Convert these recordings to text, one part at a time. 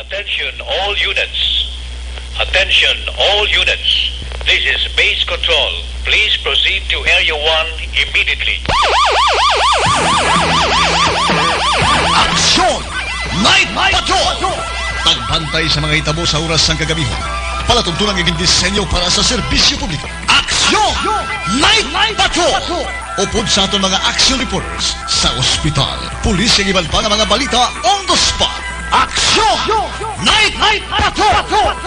Attention all units. Attention all units. This is base control. Please proceed to Area 1 immediately. Aksyon! Night Patrol! Tagbantay sa mga hitabo sa oras ng kagabihan. Palatuntunan ng disenyo para sa serbisyo publiko. Aksyon! Night Patrol! Upod sa aton mga action reporters sa ospital, pulis ang ibalba ng mga balita on the spot. Aksyon! Night Patrol!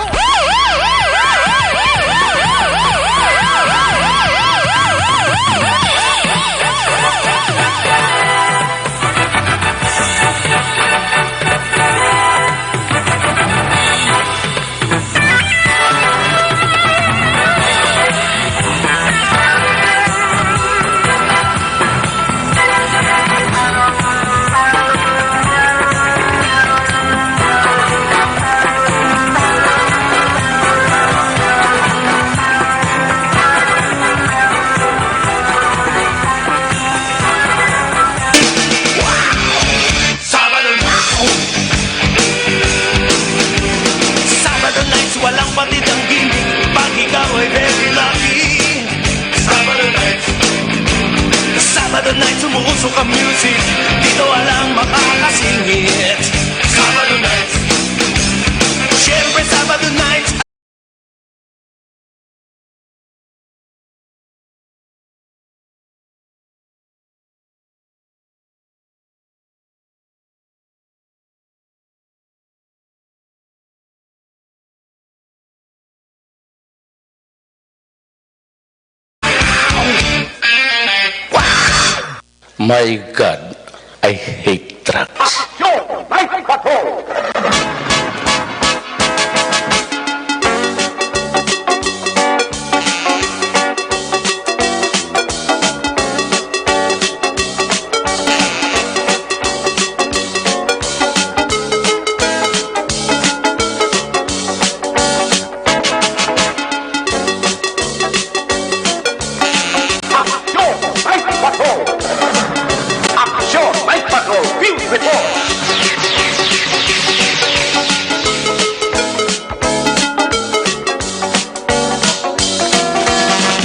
Sabado night, sumuusok ang music. Dito walang makakasingit. Sabado night, siyempre Sabado night. My God, I hate drugs.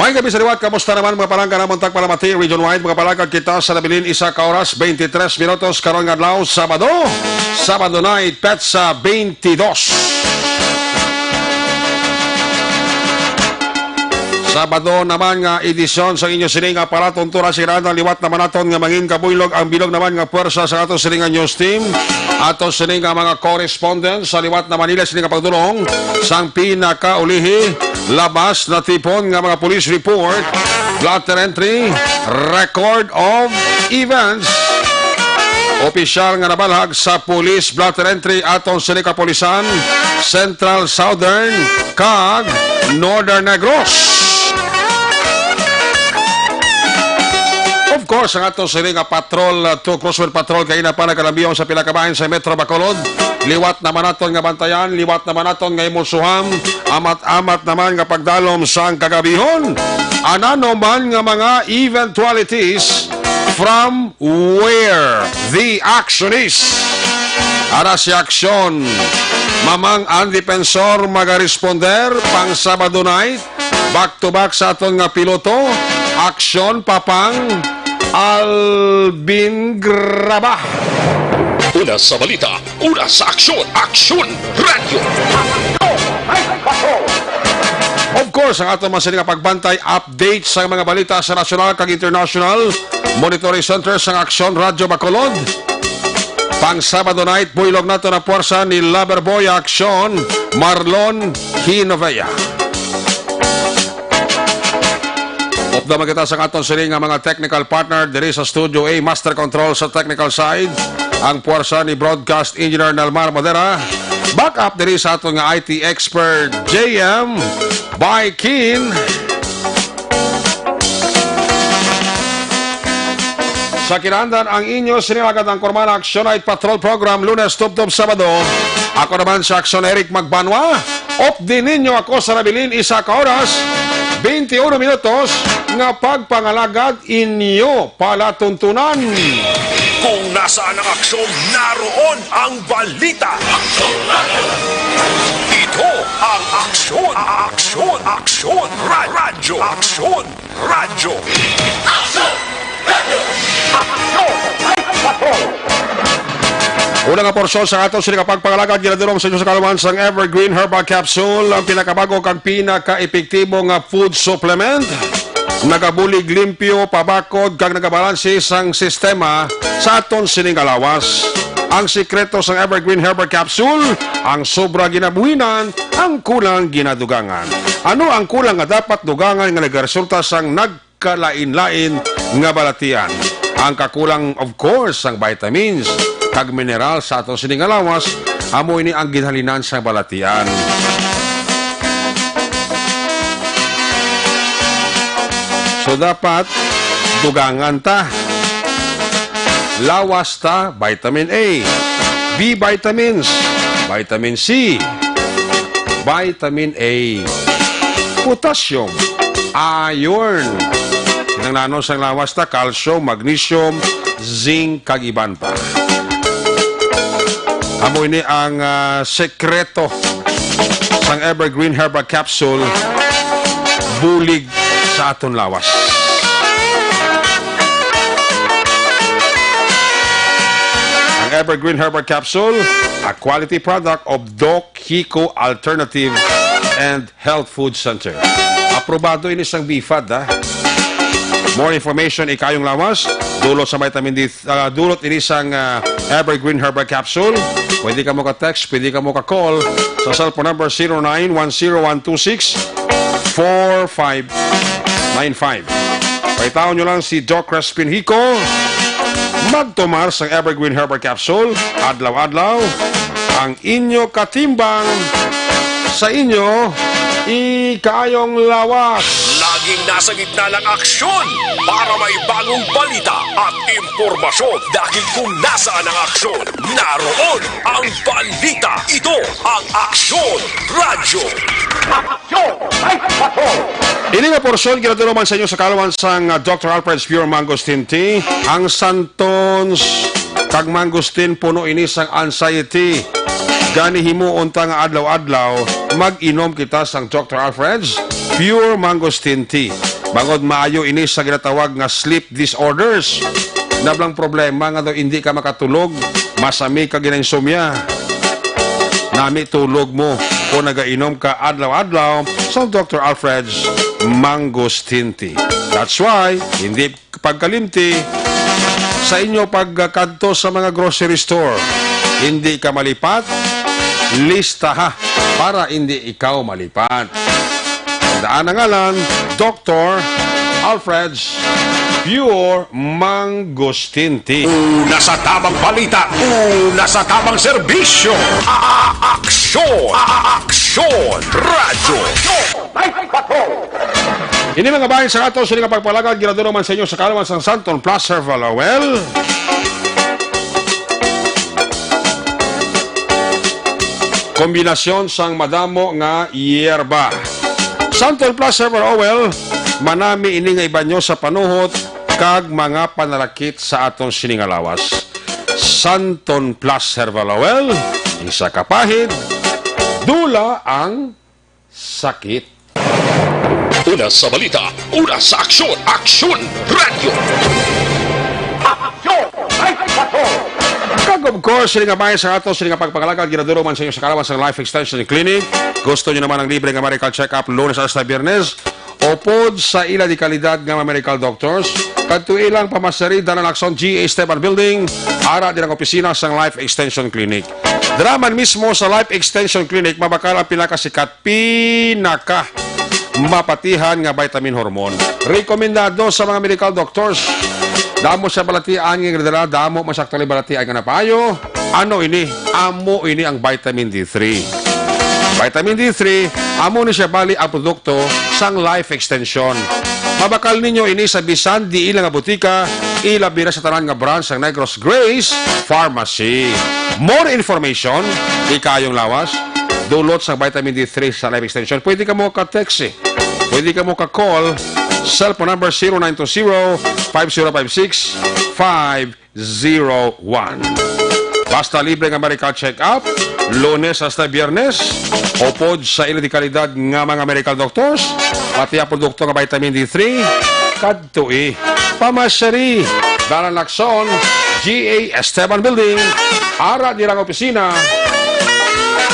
May gabi sa liwat, kamusta naman mga palangga ng Montag Palamati, Region Wide, mga palangga kita sa Labilin, 1 oras, 23 minutos, karon nga adlaw, Sabado night, petsa 22. Sabado naman nga edisyon sa inyo sining aparaton tura sirada liwat naman naton nga mangin kabuylog ang bilog naman nga puwersa sa ato sining nga news team ato sining nga mga correspondents sa liwat na Manila sining nga pagdulong sang pinakaulihi labas na tipon nga mga police report, blotter entry, record of events. Opisyal nga nabalhag sa police blotter entry aton sining kapulisan Central, Southern, kag Northern Negros. Of course, ang ato sining nga patrol, to crossword patrol kay na pa nagkalambiyong sa pila ka bahin sa Metro Bacolod. Liwat naman naton nga bantayan, liwat naman naton nga imusuham, amat-amat naman nga pagdalom sang kagabihon. Anano man nga mga eventualities from where the action is. Ara si aksyon, mamang ang depensor magaresponder pang Sabado night, back to back sa aton nga piloto, aksyon papang Alvin Graba. Una sa balita, una sa aksyon, Aksyon Radio. Of course, ang ato masiling pagbantay, update sa mga balita sa national kag international, monitoring center sa Aksyon Radio Bacolod. Pang Sabado night, buylog nato na puwersa ni Loverboy Aksyon, Marlon Hinovea. Updaman kita sa aton siling nga mga technical partner diri sa Studio A, Master Control sa technical side, ang puwersa ni Broadcast Engineer Nalmar Madera. Backup diri sa aton nga IT expert JM Baikin. Sa kinandan ang inyo sinilagat ang Kormana Action Night Patrol Program Lunes tub-tub Sabado. Ako naman sa Action Eric Magbanwa. Opdi ninyo ako sa Nabilin 1 oras 21 minutos nga pagpangalagad inyo palatuntunan. Kung nasaan ang aksyon, naroon ang balita. Aksyon Radio! Aksyon Radyo. Aksyon Radyo. Una nga porsyon sa ato sila kapagpangalagad ginadurong sa inyo sa kaluman sang Evergreen Herbal Capsule, ang pinakabago kag pinaka-epektibo nga food supplement. Nagabulig limpyo, pabakod kag nagabalanse sang sistema sa aton sining alawas. Ang sikreto sang Evergreen Herbal Capsule, ang sobra ginabuhinan, ang kulang ginadugangan. Ano ang kulang nga dapat dugangan nga nagresulta sang nagkalain-lain nga balatian? Ang kakulang, of course, ang vitamins kag mineral sa atong sining alawas, amo ini ang ginhalinan sa balatian. So dapat dugangan ta. Lawas ta, vitamin A, B vitamins, vitamin C, vitamin A, potassium, iron. Kinanglanon sa lawas ta, calcium, magnesium, zinc, kag iban pa. Amo ini ang sekreto sang Evergreen Herbal Capsule, bulig sa aton lawas. Ang Evergreen Herbal Capsule, a quality product of Doc Hiko Alternative and Health Food Center. Aprobado ini sang BIFAD, ha? More information, ikayong lawas, dulot sa vitamin D, dulot ini sang Evergreen Herbal Capsule. Pwede ka mo ka-text, pwede ka mo ka-call sa cellphone number 0910-126-4595. Paitaon nyo lang si Doc Crespin Hico. Magtumar sa Evergreen Herbal Capsule, adlaw-adlaw, ang inyo katimbang sa inyo ikayong lawas. Laging nasa gitna ng aksyon para may bagong balita at impormasyon. Dahil kung nasaan ang aksyon, naroon ang balita. Ito ang Aksyon Radyo. Ini nga porsyon ginaduro man sa inyo sa kaluman sang Dr. Alfred's Pure Mangosteen Tea. Ang Santons kag Mangosteen puno ini sang anxiety. Gani himuon ta nga adlaw-adlaw mag-inom kita sang Dr. Alfred's Pure Mangosteen Tea. Bangod maayo ini sa ginatawag nga sleep disorders. Nablang problema nga daw hindi ka makatulog, masami ka ginainsomnia. Nami tulog mo kung nagainom ka adlaw-adlaw sa Dr. Alfred's Mangosteen Tea. That's why, hindi pagkalimti sa inyo pagkadto sa mga grocery store. Hindi ka malipat, lista ha, para hindi ikaw malipat. Daan ang ngalan, Dr. Alfred's Pure Mangosteen Tea. Una sa tamang balita, una sa tamang serbisyo. Aksyon! Aksyon Radyo. Ini mga bayan sa ato, sila pagpalagad, ginaduro man sa inyo sa kaluman sang Santon Plaza, Valawel. Kombinasyon sang madamo nga yerba. Santon Plaza, Valawel, manami ini nga ibanyo sa panuhot kag mga panalakit sa aton siningalawas. Santon Plaza, Valawel, isa kapahid, dula ang sakit. Una sa balita, una sa aksyon, Aksyon Radyo. Kag of course, sila nga bayan sa ato, sila nga pagpakalagad, ginaduro man sa inyo sa kalawan sa Life Extension Clinic. Gusto nyo naman ang libre nga medical check-up lunes hasta biyernes. Upod sa ila di kalidad nga medical doctors. Kadto ilang pamasari dalan Akson GA Esteban Building, ara din ang opisina sa Life Extension Clinic. Draman mismo sa Life Extension Clinic, mabakal ang pinakasikat, mapatihan nga vitamin hormone. Rekomendado sa mga medical doctors. Damo sa balatian nga gradala, damo masaktali balatian nga napayo. Ano ini? Amo ini ang vitamin D3. Vitamin D3, amo ni siya bali ang produkto sang Life Extension. Mabakal ninyo ini sa bisan di ilang nga butika, ilabira sa tanan nga branch sang Negros Grace Pharmacy. More information, ikayong lawas, dulot sa vitamin D3 sa Life Extension. Pwede ka mo ka-text Pwede ka mo ka-call, cellphone number 0920-5056-501. Basta libre nga medical check-up, Lunes hasta Biyernes, upod sa ilidikalidad nga mga medical doctors, pati ang produkto nga vitamin D3, kadtui, pamasyari, Dalan Lacson, GA Esteban Building, ara dirang opisina,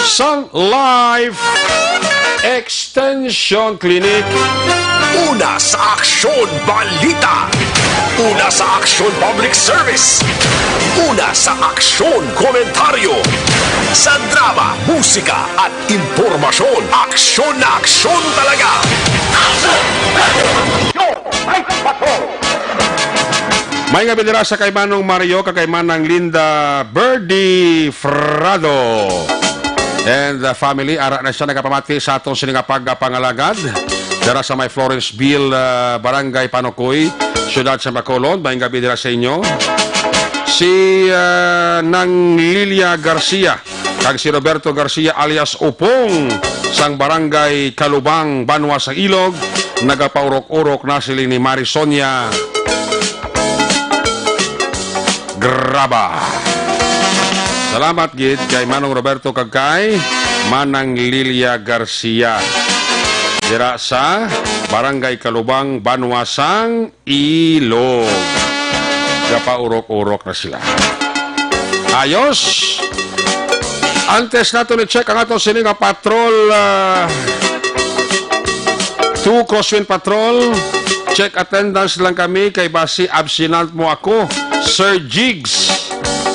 Sun Life Extension Clinic. Una sa aksyon, balita. Una sa aksyon, public service. Una sa aksyon, komentaryo. Sa drama, musika at impormasyon. Aksyon na aksyon talaga. May nga binira sa kay Manong Mario, kay Manang Linda Birdie Frado. And the family, ara na siya nagapamati sa atong siningapag-pangalagad. Dara sa may Florenceville, Barangay Panokoy, Siyudad sa Bacolod. May gabi dira sa inyo. Si Nang Lilia Garcia, kag si Roberto Garcia alias Upong, sang Barangay Kalubang, Banwa sa Ilog. Nagapaurok-urok na sila ni Marisonia Graba. Salamat gid kay Manong Roberto kag kay Manang Lilia Garcia. Dira sa Barangay Kalubang, Banwasang Ilog. Gapaurok-urok na sila. Ayos. Antes nato ni check ang atong sininga patrol 2 Crosswind Patrol. Check attendance lang kami kay basi absent mo ako, Sir Jigs.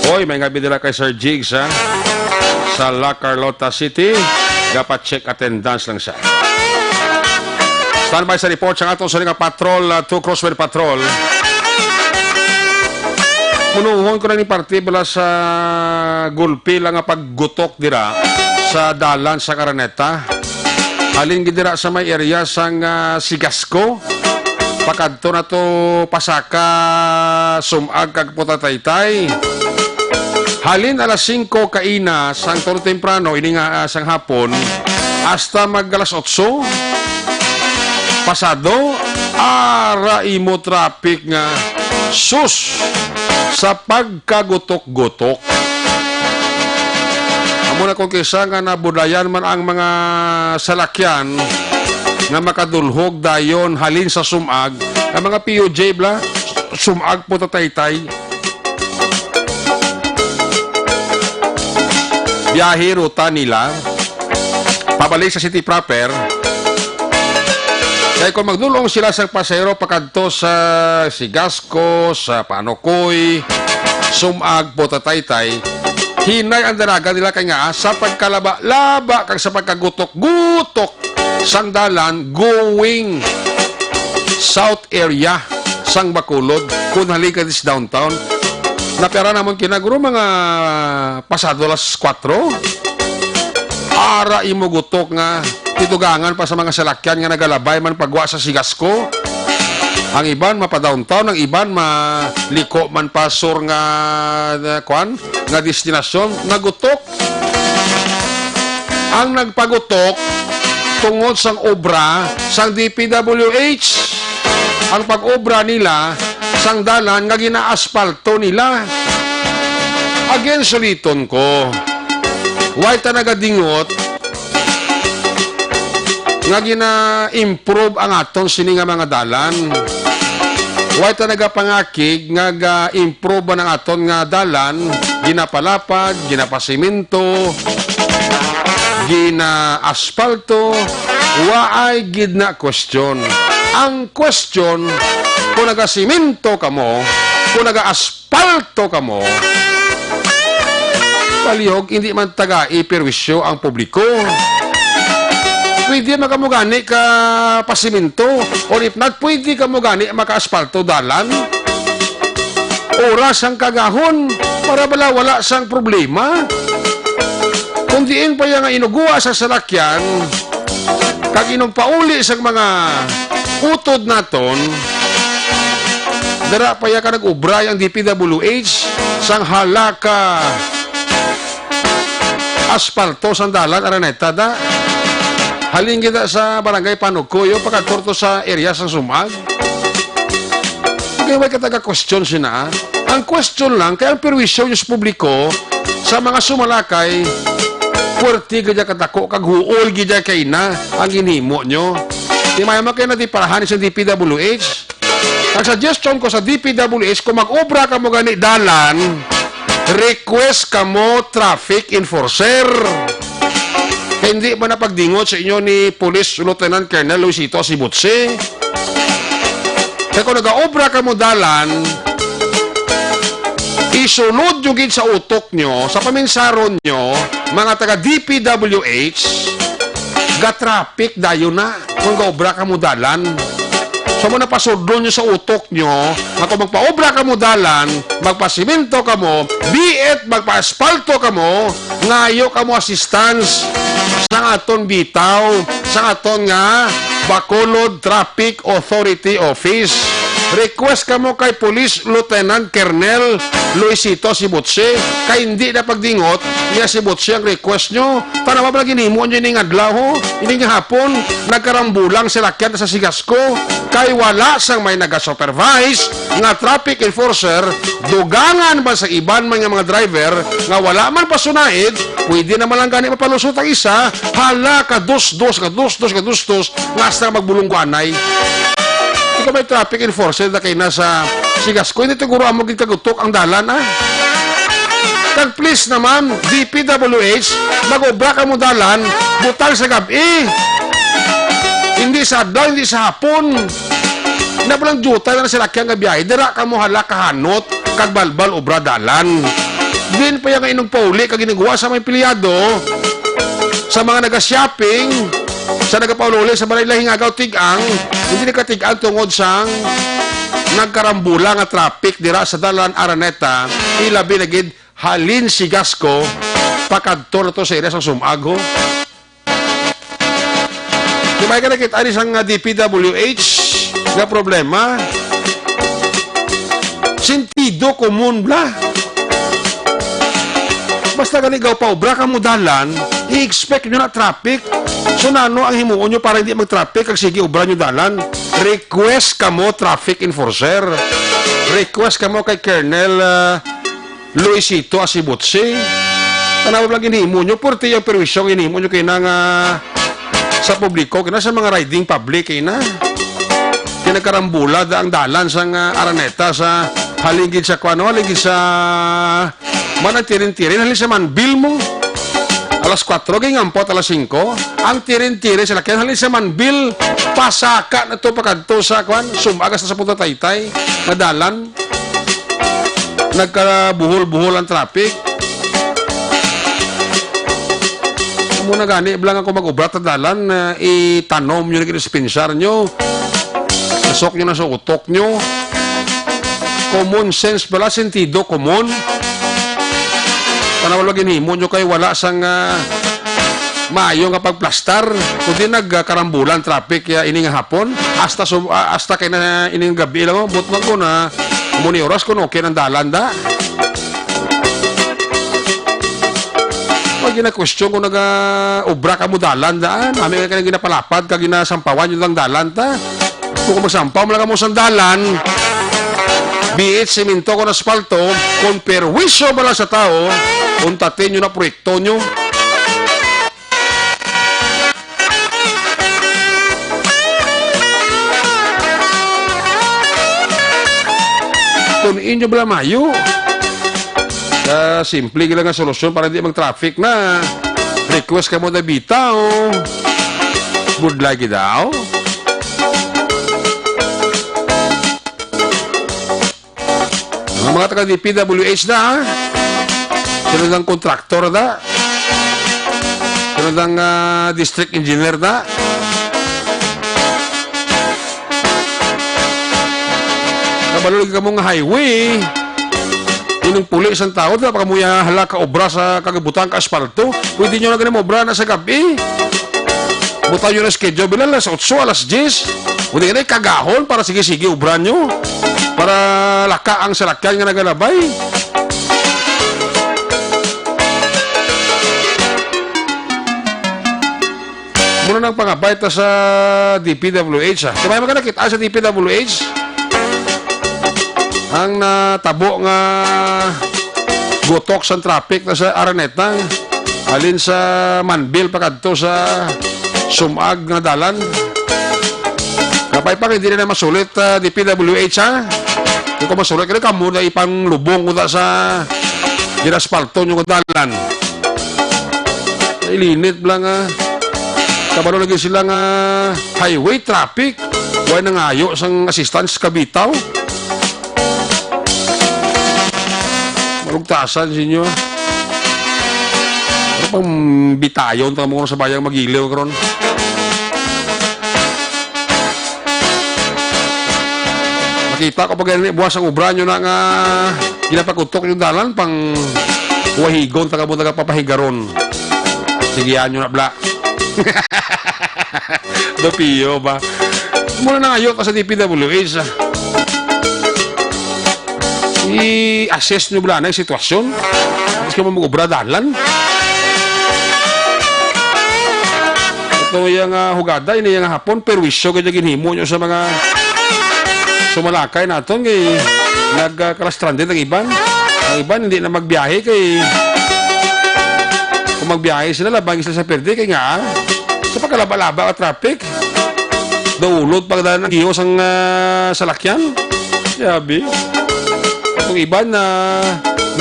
Hoy, may gabi dila kay Sir Jigs ha. Sa La Carlota City, dapat check attendance lang siya. Standby sa report sa atong sa patrol 2 Crosswind Patrol. Punuhon ko na ni parte bala sa gulpi lang nga paggutok dira sa dalan sa Karaneta. Halin gidira sa may area sang Sigasco. Pakadto na to Pasaka, Sumag kag Putataytay. Halin alas 5 kaina sang tono temprano ini nga sang hapon hasta mag alas 8 pasado ara imo traffic nga sus sa pagkagutok-gutok. Amo na kung kisa nga nabudayan man ang mga salakyan nga makadulhog dayon halin sa Sumag, ang mga POJ bla Sumag Putataytay. Biyahe ruta nila pabalik sa city proper. Kaya kung magdulong sila sa pasayro pakadto sa Sigasco, sa Panokoy, Sumag, Putataytay, hinay ang daraga nila kay nga sa pagkalaba-laba kag sa pagkagutok-gutok sandalan going south area sang Bacolod kung halika dis downtown. Napera namon kinaguro mga pasado alas 4. Ara imo gutok nga titugangan pa sa mga salakyan nga nagalabay man pagwa sa Sigasco. Ang iban mapa-downtown, ang iban maliko man pasor nga nga destinasyon, nagutok. Ang nagpagutok tungod sang obra sang DPWH. Ang pag-obra nila sang dalan nga gina-aspalto nila. Again suliton ko. Why ta nagadingot nga gina-improve ang aton sini nga mga dalan. Why ta nagapangakig nga ga-improve ang aton nga dalan, ginapalapad, ginapasiminto, gina-aspalto, waay gid na question. Ang question, kung naga-siminto ka mo, kung naga-aspalto ka mo, palihog, hindi man taga-iperwisyo ang publiko. Pwede makamugani ka pasiminto, or if not, pwede ka mugani maka-aspalto dalan. Oras ang kagahon, para bala wala sang problema. Kung diin pa yung inuguwa sa salakyan, kag inong pauli sa mga utod naton, dara pa ka nag-ubray ang DPWH sang halaka aspalto sang dalan Araneta da. Halin kita sa Barangay Panukoy, pagkaturto sa area sang Sumag. Kaya may kataga-question sina, Ang question lang, kaya ang perwisyo nyo sa publiko, sa mga sumalakay, puwerti ka dyan katako, kaghuol ka dyan kay na, ang ginimo nyo. Di mayaman kayo na di parahan sa DPWH. Ang suggestion ko sa DPWH, kung mag-obra ka mo gani dalan, request ka mo traffic enforcer. Kaya hindi ba napagdingot sa inyo ni Police Lieutenant Colonel Luisito Sibutse? Kaya kung nag-obra ka mo dalan, isunod yung gid sa utok nyo, sa paminsaron nyo, mga taga DPWH, ga-traffic dayo na kung ga-obra ka mo dalan. So mo napasudlo nyo sa utok nyo, na kung magpa-obra ka mo dalan, magpasimento ka mo, biit magpa-aspalto ka mo, ngayo ka mo assistance sa aton bitaw, sa aton nga Bacolod Traffic Authority Office. Request ka mo kay Police Lieutenant Colonel Luisito Sibutse, kay hindi na pagdingot niya Sibutse ang request nyo. Tanawa ba ginimo nyo ining adlaw ho? Ining hapon, nagkarambulang sila kyan sa Sigasco, kay wala sang may nag-supervise nga traffic enforcer, dugangan ba sa iban mga driver nga wala man pasunaid, pwede naman lang gani mapalusot ang isa, hala ka dos nga hasta magbulungguanay. Ikaw may traffic enforcer na kayo nasa Sigasco, hindi siguro mo gikagutok ang dalan, ah. Kag please naman, DPWH, mag-obra ka mo dalan, butal sa gabi. Hindi sa adlaw, hindi sa hapon. Na palang juta na sila kaya nga biyahe, dira ka mo hala kahanot, kag balbal obra dalan. Din pa yung inong pauli, kag ginagawa sa mga pilyado, sa mga naga-shopping, sa nagapaululi, sa balay lahing agaw tigang, hindi nagkatigang tungod sang nagkarambula nga traffic dira sa dalan Araneta, ilabi na gid halin Sigasco, pakadto na to sa area sang Sumago. Di ba ka nakita ani sang DPWH nga problema? Sentido komun bla. Basta ganigaw pa obra ka mo dalan, i-expect nyo na traffic. So nano ang himuon nyo para hindi mag-traffic, kag sige obra nyo dalan. Request ka mo traffic enforcer. Request ka mo kay Colonel Luisito Sibutse. Tanaw lang hinimo nyo, purti yung perwisyong hinimo nyo kaya nga sa publiko, kaya sa mga riding public kaya na. Kinagkarambula ang dalan sa Araneta sa haligid sa kwano, haligid sa manang-tirin-tirin, halin sa manbil mo. Alas 4, gingampot, alas 5. Ang tirin-tirin sila, kaya halin sa manbil, pasaka na ito pagkanto sa kwan, sumagas na sa punta taytay, nadalan. Nagkabuhol-buhol ang traffic. Muna gani, bilang ako mag-ubrat na dalan, itanom nyo na kinispinsar nyo, nasok nyo na sa utok nyo. Common sense pala, sentido common. Panawalagin himo nyo kay wala sang maayo nga pagplastar, kundi nagkarambulan traffic ya ining hapon hasta kay na ining gabi lang butman ko na muni oras ko okay nang dalan da. Pag gina-question ko obra ka mo dalan daan, amin ka ginapalapad kag ginasampawan yung lang dalan ta. Kung magsampaw mo lang mo sang dalan, biit semento ko na asfalto, kung perwisyo ba lang sa tao, untatin nyo na proyekto nyo. Tunin nyo ba lang mayo? Simple lang ang solusyon para hindi mag-traffic na. Request ka mo na bitaw. Good luck daw. Ang mga taga-DPWH na, ha? Sino ng kontraktor na? Sino ng district engineer na? Kabalulog ka mong highway, yung puli isang tao, napaka mo hala ka obra sa kagabutan ka asfalto, pwede nyo na ganun obra na sa gabi. Buta nyo na schedule bilang alas 8, alas 10. Pwede ka na kagahon para sige-sige obra nyo. Para laka ang salakyan nga nagalabay. Muna nang pangabay ta sa DPWH, ha? Kaya may magkakita sa DPWH? ang natabo nga gutok sa traffic na sa Araneta alin sa Manbil pagadto sa Sumag nga dalan. Kapay pa hindi na masulit di PWH ha. Kung masulit kaya kamo na ipang lubong ko sa ginaspalto yung dalan. Ilinit lang kabalo lagi sila nga highway traffic. Huwag na ngayo sang assistance kabitaw. Malugtasan sa inyo. Ano pang bitayon tamo sa bayang magiliw karon? Makita ko pag buwas ang ubra nyo na nga ginapakutok yung dalan pang wahigon taga mo papahigaron. Sigihan nyo na bla. Dopiyo ba? Muna na ngayon sa DPWH. I-assess nyo bla na yung sitwasyon. Tapos ka mo mag-ubra dalan. Ito yung hugada, ini yung hapon, perwisyo kaya ginhimo nyo sa mga sumalakay natin kay nagkalastranded ang iban. Ang iban hindi na magbiyahe kay kung magbiyahe sila labang sila sa perde kay nga sa pagkalaba-laba ka traffic daulot pagdaan ng hiyos ang salakyan. Yabi itong iban na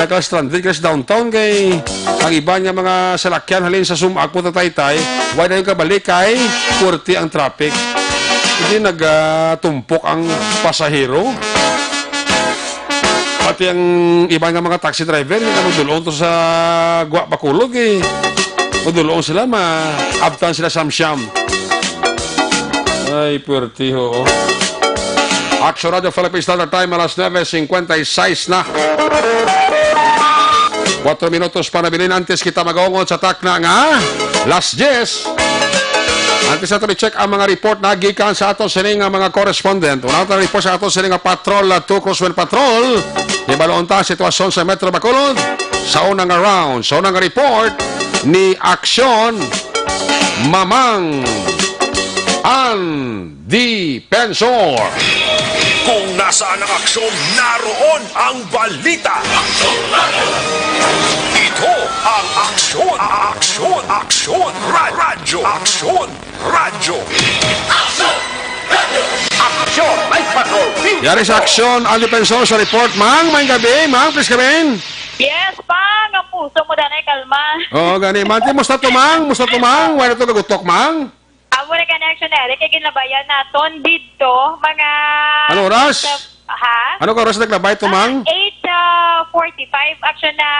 nagkalastranded kasi downtown kay ang iban nga mga salakyan halin sa Sumak po tataytay why na yung kabalik kay kurti ang traffic. Hindi nagtumpok ang pasahero. Pati ang iba nga mga taxi driver, hindi na magdulong to sa Guwa Bacolod eh. Magdulong sila, maabtan sila samsyam. Ay, puwerti ho. Action Radio Philippine Standard Time, alas 9:56 na. 4 minutos para bilhin antes kita mag-aungod sa takna nga. Last 10. Antes natin i-check ang mga report na gikan sa ato sining mga correspondent. Una natin report sa ato sining Patrol 2 Crosswell Patrol. Ibaloon ta sitwasyon sa Metro Bacolod. Sa unang round, sa unang report ni Aksyon Mamang ang Dipensor. Kung nasaan ang aksyon, naroon ang balita. Ito ang aksyon, aksyon, aksyon, radyo, aksyon, radyo. Aksyon, may patrol. Yari sa Aksyon ang Dipensor sa report. Mang, may gabi. Mang, please come in. Yes, Pang. Ang puso mo danay kalma. Oo, gani. Manti, musta tumang? Musta tumang? Wala ito gagutok, Mang? Amo na connection na kay ginabayan naton dito mga Ano oras? Ha? Ano ka oras naglabay tumang? 8:45 action na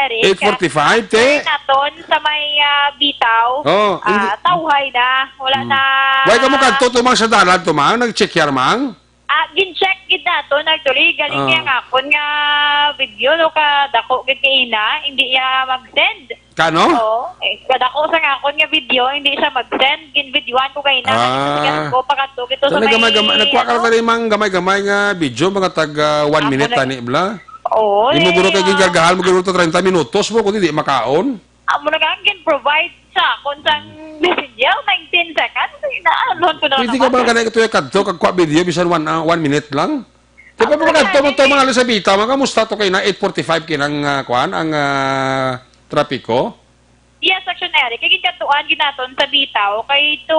Eric. 8:45, te? Naton sa may bitaw. Oh, hindi- tawhay na. Wala na. Why ka mo kanto tumang sa dalan tumang? Nag-check yan, Mang? Gin-check gid nato nagtuloy galing niya nga kon nga video no ka dako gid kay ina hindi niya mag-send. Kano? Oo. Kadako sa nga kon nga video hindi siya mag-send gin videoan ko kay ina. Ah. Ko pagadto ito sa may Gamay-gamay. Nagkuha ka na rin, Mang, gamay-gamay nga video, mga tag 1 minute na- tani, bla? Oo. Hindi mo guro kay gingargahal, mo guro to 30 minutos mo, kundi di makaon. Amo na nga provide sa kon sang messenger 19 seconds. Inaalon ko na Pwede ka ba ganay ito yung kadto, kagkuha video, bisan 1 minute lang? Di ba pa kadto mo ito mga alisabita, mga kamusta to kayo na 8:45 kinang kuhan, ang trapiko? Yes, Action Eric. Kaya ginatuan ginaton sa bitaw kay to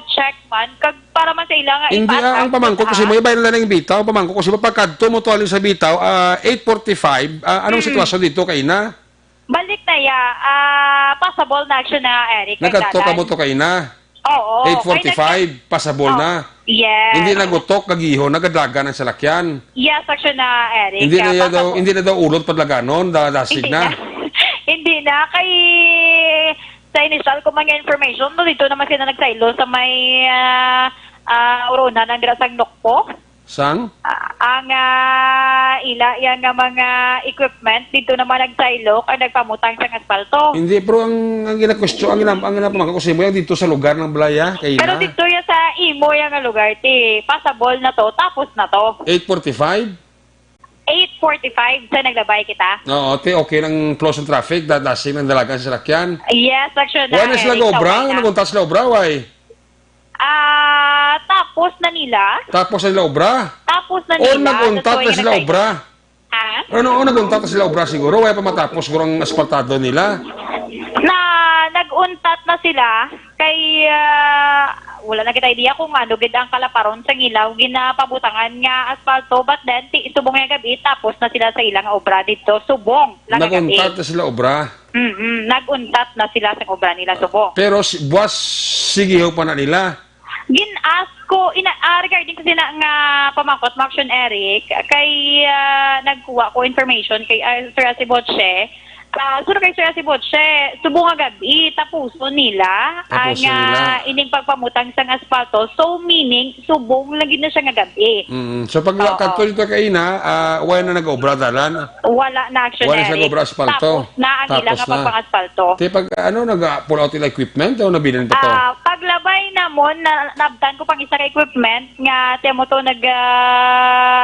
check man kag para man sa ilang Hindi ang pamangko kasi mo iba na lang yung bitaw, pamangko kasi pagkadto mo to alin sa bitaw, 8:45, anong sitwasyon dito kay na? Balik na ya. Possible na Action na Eric. kay Nagkadto ka dalan. mo to kay na? Oo. 8:45, pasabol na. Yes. Hindi nagutok, kagiho, nagadaga ng salakyan. Yes, Action na Eric. Hindi na Kaya daw, hindi na daw ulot padlaganon, dasig Hindi na. Hindi na. Kay sa initial ko mga information, no, dito naman sila nagsaylo sa may uruna ng Dirasang Nokpo. Sang? Ang ila yang mga equipment dito naman nagsaylo kay nagpamutang sa asfalto. Hindi, pero ang gina-question, ang ginapamangka ko sa mo yan dito sa lugar ng Blaya, kay Pero na. dito yan sa imo yang lugar, ti passable na to, tapos na to. 8:45? 8:45 sa naglabay kita. Oo, okay ng close ng traffic, dadasig ng dalagan sa salakyan. Yes, Action na. Wala na sila Eric, obra, saway na. nagunta sila obra, why? Tapos tapos na nila. Tapos na sila obra. Tapos na O nila. naguntat That's why na sila nag-try- obra. Ha? Ano, naguntat na sila obra siguro. Wala pa matapos siguro ang asfaltado nila. Na naguntat na sila kay wala na kita idea kung ano gid ang kalaparon sa ilaw ginapabutangan nga asfalto but then subong nga gabi tapos na sila sa ilang obra dito subong lang nga gabi. Naguntat na sila obra. Naguntat na sila sa obra nila subong. Pero buwas sigihaw pa na nila. Gin-ask ko regarding kasi na nga pamangkot Maction Eric kay nagkuha ko information kay Sir Asibotche. Sino kay Sir Asibotche, subong nga gabi tapuso nila ang Tapuso nila. ining pagpamutang sang asfalto. So meaning subong lagi na siya nga gabi. So pag kanto dito kay ina, wala na nag-obra dalan. Wala na action Wala siya Eric. nag-obra asfalto. Tapos na ang ilang nga pagpang-asfalto. Te pag nag-pull out nila equipment o nabilin pa to? Paglabay namon nabdan ko pang isa ka equipment nga temo to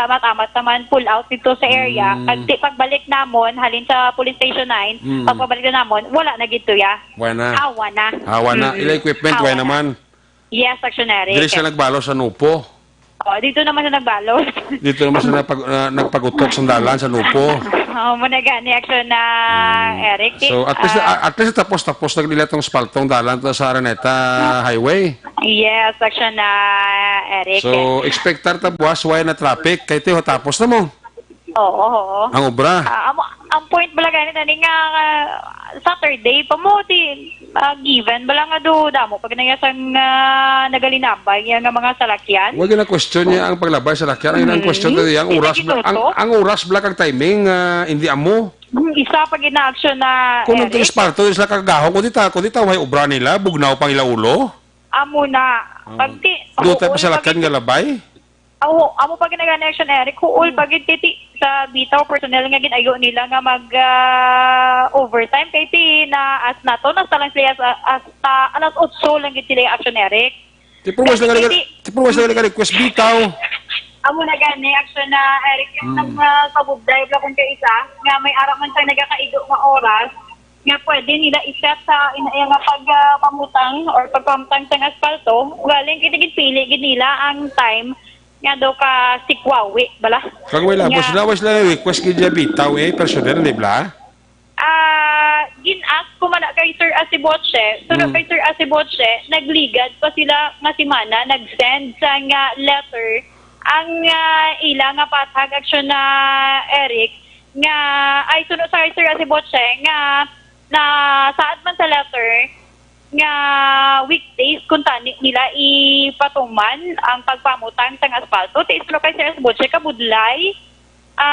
matamat naman pull out dito sa area. Kasi pagbalik namon halin sa police station 9, pagbalik na namon wala na gito ya. Wala na. Hawa na. Hawa na. Ila equipment, Hawa wala na. naman. Yes, actionary. Dili siya nagbalo sa nupo. Dito naman siya nagbalot. Dito naman siya nagpagutok sa dalan sa nupo. Muna gani action na Eric. So at least tapos naglila tong spaltong dalan to sa Araneta Highway. Yes, action na Eric. So expectar ta buwas wala na traffic kay tiho tapos na mo Oo. ang obra. Ang point bala ganit ani nga Saturday pa mo di given bala nga do damo pag nayasang nagalinabay nga mga salakyan. Wag na question niya ang paglabay sa lakyan. Ang question niya ang oras ang oras black ang timing hindi amo. Isa pag ina-action na Kung nang Eric, isparto sila kagaho ko dita may obra nila bugnaw pang ila ulo. amo na pag Do tayo pa sa lakyan nga labay. amo pag nag-action Eric huol pag titi sa bitaw personnel nga ginayo nila nga mag overtime kay ti na as nato nasa lang sila hasta alas 8 lang gid sila action Eric. Tipurwas na nga request bitaw. Amo na gani action na Eric yung pag drive lang kung kay isa nga may ara man sa nagakaigo nga oras nga pwede nila iset sa ina nga pagpamutang or pagpamutang sa asfalto galing kitigid pili gid nila ang time nga daw ka sikwawi bala. Kag wala boss na request gid bitaw personnel ni bla. Gin-ask ko man na kay Sir Asibotche. Sunod kay Sir Asibotche, nagligad pa sila nga si Mana, nag-send sa nga letter ang ila nga patag action na Eric nga ay sunod sa kay Sir Asibotche nga na saad man sa letter nga weekdays kung tani nila ipatuman ang pagpamutang sang asfalto. Tis no kay Sir Asibotche kabudlay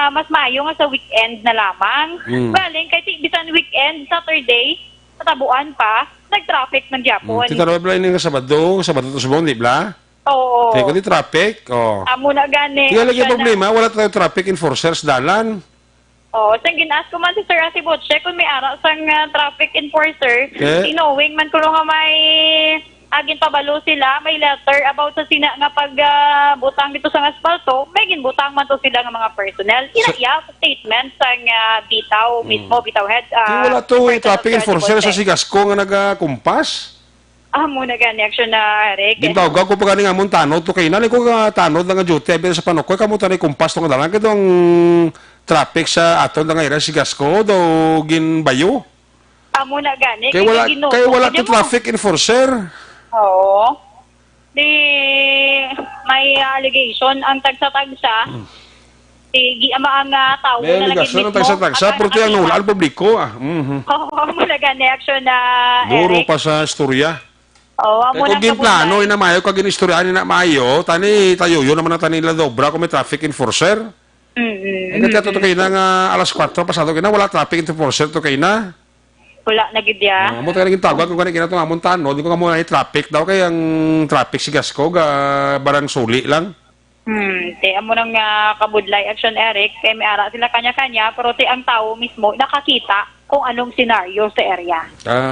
mas maayo nga sa weekend na lamang. Galing kay bisan weekend, Saturday, natabuan pa, nag-traffic ng Japon. Tita Roy bla nga Sabado to subong di bla. Oo. Kay ko di traffic. Amo na gani. Kaya lagi problema wala tayo traffic enforcers dalan. Sang ginaas ko man si Sir Asibotche kung may ara sang traffic enforcer, Okay. knowing man ko nga may agin pabalo sila, may letter about sa sina nga butang dito sa asfalto, may ginbutang man to sila nga mga personnel. Inaya sa statement sang bitaw mismo, bitaw head. Wala to personnel traffic Sir enforcer sa Asibotche. Sigasco nga naga-kumpas. Amo na gani action na Eric. Gintawag ko pa gani nga mong tanod to kay nali ko tanod nga duty abi sa panukoy kamo tani kumpas to nga dalan kay dong traffic sa aton nga ira Sigasco do ginbayo. Amo na gani. Kay wala to traffic enforcer. Oo. Di may allegation ang tagsa-tagsa. Sige, ama ang tao May na lagi ligasyon ng tagsa-tagsa pero tiyan nula al publiko Oo, amo na gani action na Duro Eric. pa sa istorya. Oo, amo Kung na ginplano ina mayo kag ginistoryahan na maayo tani tayo yun naman na tani la dobra kung may traffic enforcer. Ang kaya to kay na nga alas 4 pasado kay na wala traffic enforcer to kay na. Wala na gid ya. Mo tayo naging tawag kung kanina ito nga montano, di ko nga muna traffic daw kay ang traffic si Gasco barang suli lang. Te amo nang kabudlay action Eric kay may ara sila kanya-kanya pero te ang tao mismo nakakita kung anong senaryo sa area.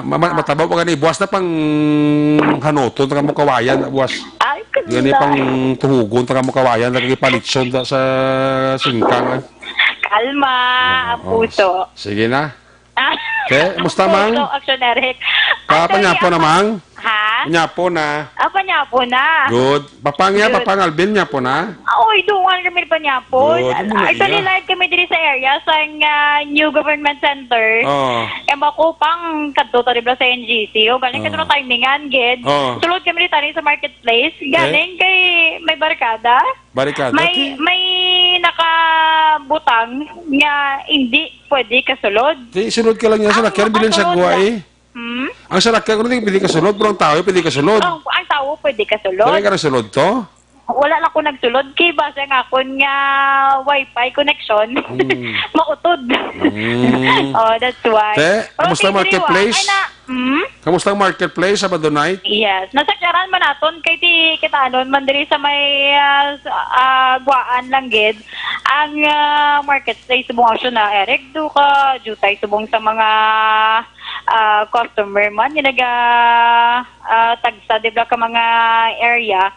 Matabaw pa gani buwas na pang hanoton ta mo kawayan buwas. Ay, Gani pang tuhugon ta mo kawayan lagi palitson ta sa singkang. kalma, ang puso. Sige na. Ah, Te, musta mang? puso, action Eric. Kapanya po namang. Ha? Nya po na. Apa niya po na? Good. Papangya, Good. papang Alvin niya po na. Oy, duwan kami pa niya po. Good. Ano na Actually, iya? live kami diri sa area sa new government center. Oh. Ema ko pang kadto ta dibla sa NGC. O galing kadto timingan gid. Oh. Sulod kami diri sa marketplace. Galing kay may barkada. Barikada. May nakabutang nga hindi pwede kasulod. Di, sunod ka lang niya sa lakyan, bilin sa makasulod guway. Ang sa lakyan ko hindi pwede kasulod, pero ang tao pwede kasulod. Ang tao pwede kasulod. Dali ka na sulod to? Wala lang ko nagsulod kay base nga akon nga wifi connection. Mautod. Oh, that's why. Te, kamusta ang diri wa? marketplace? Ay na, Kamusta ang marketplace sa Badonite? yes. Nasakyaran man naton kay ti kita anon man diri sa may guaan lang gid ang marketplace subong action na Eric do ka jutay subong sa mga customer man yung tagsa dibla ka mga area.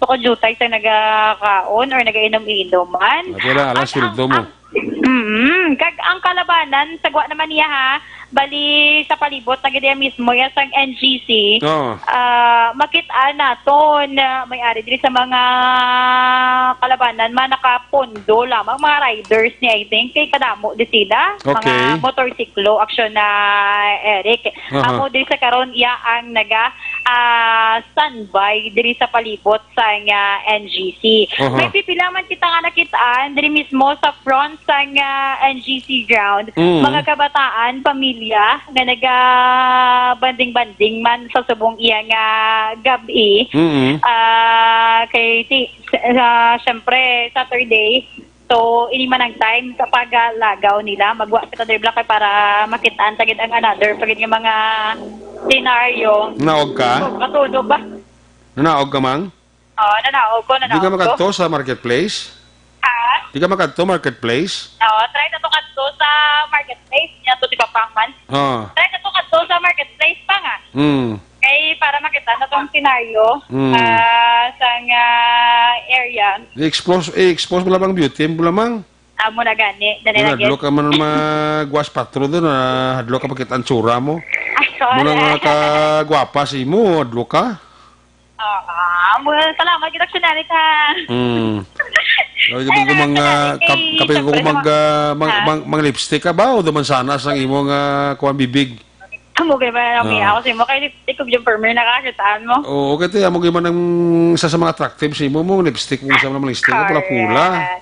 So ko jutay sa nagakaon or nagainom-inom man. At wala, alam, sweldo mo. Kag ang kalabanan sagwa naman niya ha bali sa palibot na gid mismo ya sang NGC. Oh. Makita naton may-ari diri sa mga kalabanan man nakapondo lamang mga riders ni I think kay kadamo di sila Okay. mga motorsiklo aksyon na Eric. Amo diri sa karon iya ang naga standby diri sa palibot sa NGC. May pipila man kita nga nakitaan diri mismo sa front sa NGC ground. Mga kabataan, pamilya nga naga-banding-banding man sa subong iya nga gabi. Kay syempre Saturday. So, ini man ang time sa paglagaw nila. Magwa kita diri kay para makitaan tagid ang another pagid nga mga senaryo. Naog ka? Katunog ba? Naog ka, mang? Oo, nanaog ko. Di ka makadto sa marketplace? Ha? Di ka makadto marketplace? Oo, try na to kadto sa marketplace niya to di pa pangman. Oh. Try na to kadto sa marketplace pa nga. Kay para makita na tong senaryo sa area. I-expose mo lamang beauty mo lamang. Amo na gani. Dali na Hadlo ka man magwas patro doon, hadlo ka makita ang tsura mo. Ay, sorry. Muna nga kagwapa si mo, hadlo ka. Salamat kita aksyonalit ha. Kapag ko mang lipstick ka ba o duman sana sang imong kuwan bibig? Amo kay ba nang ako sa mo kay lipstick ko yung permer nakakitaan mo. Oo, kasi amo gyud man ang isa sa mga attractive sa imo mo lipstick mo sa mga lipstick pula-pula.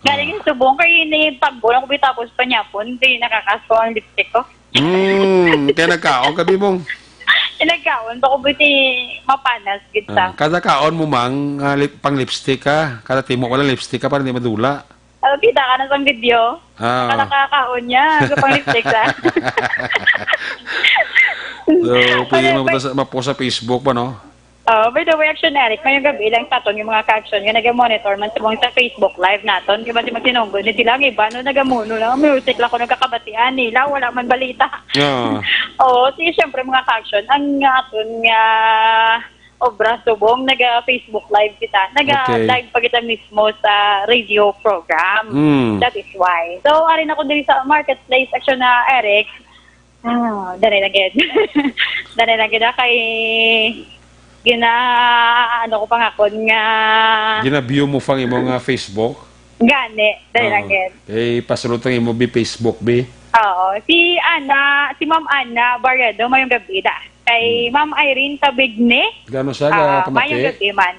Galing yung subong kay ni pagbulang ko tapos pa niya po, hindi nakakasko ang lipstick ko. Kaya nagkaon kabi mong. Nagkaon ba ko buti mapanas gitsa. Kada kaon mo mang pang lipstick ka, kada timo wala lipstick ka para hindi madula. Kita ka na sa video. Nakakaon niya. Pang lipstick sa. So, pwede mapost sa Facebook pa, no? By the way, Action Eric, ngayong gabi lang taton yung mga ka-action nga nag-monitor man sa Facebook Live naton. Kaya kasi magsinunggod ni sila ang iba, no, nagamuno lang. Music lang ko nagkakabatian nila. Wala man balita. Siyempre mga ka-action, ang aton nga obra subong, naga-Facebook Live kita. Naga-live pa kita mismo sa radio program. That is why. So, arin ako din sa marketplace Action na Eric. Dali na gid. Dali na gid kay ano ko pangakon nga gina-view mo fang imong Facebook? Gani, dali lang gid. Eh pasulot ang imo bi Facebook bi. Oo, si Ma'am Ana Barredo mayong gabi da. Kay Ma'am Irene Tabigne. Gano sa pamati? Mayong gabi man.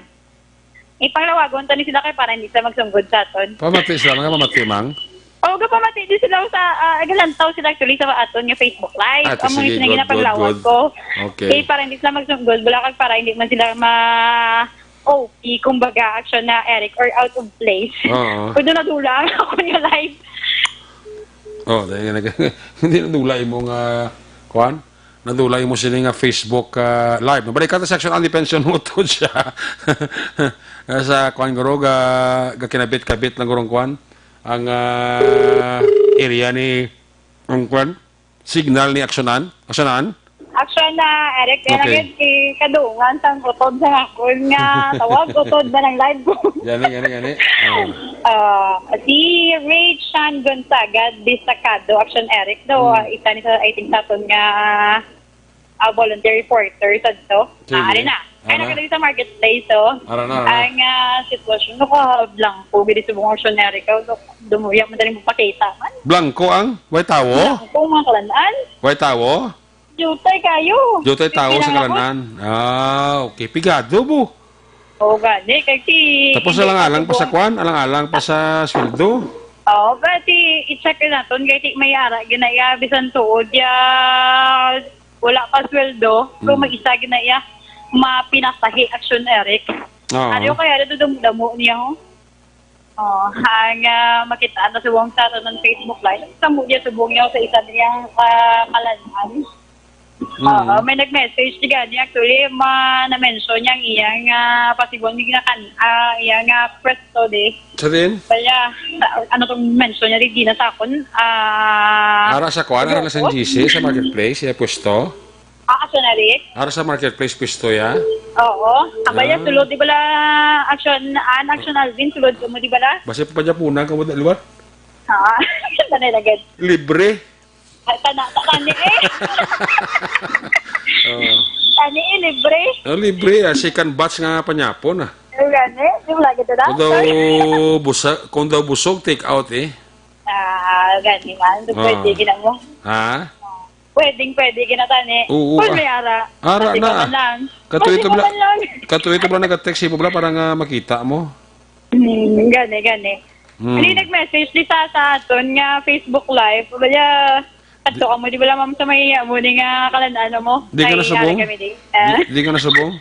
Ipanglawagon to ni sila kay para hindi sila magsunggod sa aton. Pamati sila nga pamati mang. Pamati din sila sa galantaw sila actually sa aton nga Facebook Live. Amo sige, yung ginapaglawan ko. Okay. Kay para hindi sila magsunggod, bulakag para hindi man sila OP, kumbaga, action na Eric or out of place. Pwede na dulang ako niya live. Dahil hindi nadulay mo nga kuan? Nadulay mo sila nga Facebook live. Nabalik ka sa section on the pension mo to siya. Sa kuan garo ga kinabit-kabit lang gurong kuan. Ang area ni ang kuan signal ni aksyonan Action na Eric kaya kadungan sang utod sa akon nga tawag utod na ng live ko. Gani. Si Ray Chan Gonzaga Destacado Action Eric daw isa ni sa I think sa aton nga voluntary reporter sa to. Sige. Ari na. Kaya Ara. nakalagay sa marketplace, oh. Ara na. Ang sitwasyon, nakablang po, bili sa mga aksyonerya ka, dumuyak, madaling magpakita man. Blanco ang? Way tawo? Kung mga kalanaan, Way tawo? jutay kayo. Dito tawo sa Pinangalan. kalanan. Okay. Pigado mo. Oo, gani. Kasi... Tapos alang-alang pa sa kwan? Alang-alang pa sa sweldo? Oo, pati i-check na ito. Kaya may ara, ginaya, bisan tuod, ya, wala pa sweldo. Kung mag-isa ginaya, mapinasahi action Eric. Oo. Ano kaya na damo niya, ho? Oh, ang makita na subong sa ato ng Facebook Live. Samo niya subong niya sa isa niyang kalanan. May nag-message niya actually na-mention niyang iyang pasibong niya iyang presto de. Sa din? Kaya ano tong mention niya di na sa akon Ara sa kwan? Ara na sa GC? Sa marketplace? Siya pwesto? action Eric. Ara sa marketplace pwesto ya? Oo. Abaya sulod di bala action Alvin sulod mo di bala? Basta pa Japunan ka mo na luwat? Ha. Tanay na gid. Libre? Tani Tani libre. Libre. Second batch nga panyapon ah. Gani, di mo lagi na. Kung daw busog, take out eh. Gani man. Pwede gina mo. Ha? Pwede gina tani. Oo, Kung may ara. Ara Pati na. ka man lang. Katuwito Pati ka bala, man lang. katuwito bala nag-text mo bala para nga makita mo. Gani. Ano yung nag-message di sa aton nga Facebook Live. Baya, ato ka mo, di ba lamang sa may mo nga kalandano mo? Di ka Ay, nasubong? ari kami di. Di ka nasubong?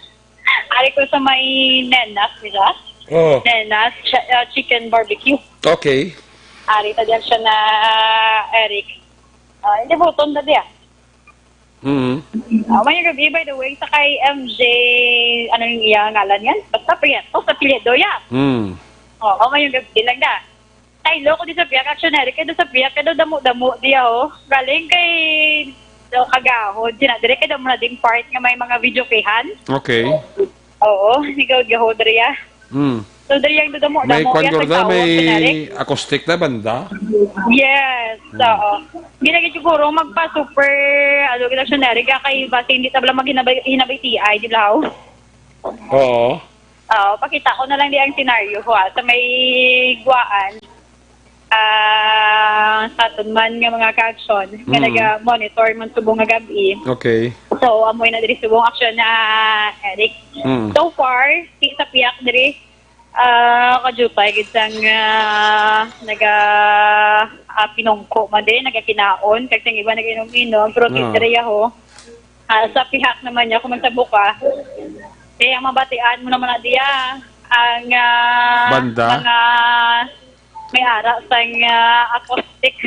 Ari ko sa may Nenas, nila. Oh. Nenas, chicken barbecue. Okay. Ari ta diyan siya na Eric. Hindi po, tonda diya. May gabi, by the way, sa kay MJ, ano yung iyang ngalan yan? Basta Prieto, sa Piledo yan. Oo, may gabi lang na. Ay, loko di sa piyak, actionary kayo sa piyak, kayo damo-damo diya, oh. Galing kay kagahod, sinadiri kayo damo na ding part nga may mga video kayhan. Okay. Oo, ikaw gahod diya. So, diya yung damo-damo May kwan yan sa gorda, tao, may actionary. acoustic na banda. Yes, oo. Ginagit siguro magpa-super, actionary, kaya kay basta hindi tabla maghinabay TI, di ba? Oo. Pakita ko na lang di ang senaryo ko sa may guwaan. Sa aton man nga mga ka-action nga naga-monitor man subong nga gabi. Okay. So, amoy na diri subong action na Eric. So far, sa piyak diri, kajupay gid sang naga pinongko man din, nagakinaon, kag sang iba nagainom-inom, pero diri ho. Sa pihak naman niya, kung man sa buka, kaya mabatian mo naman na diya ang Banda? mga may ara sang acoustic.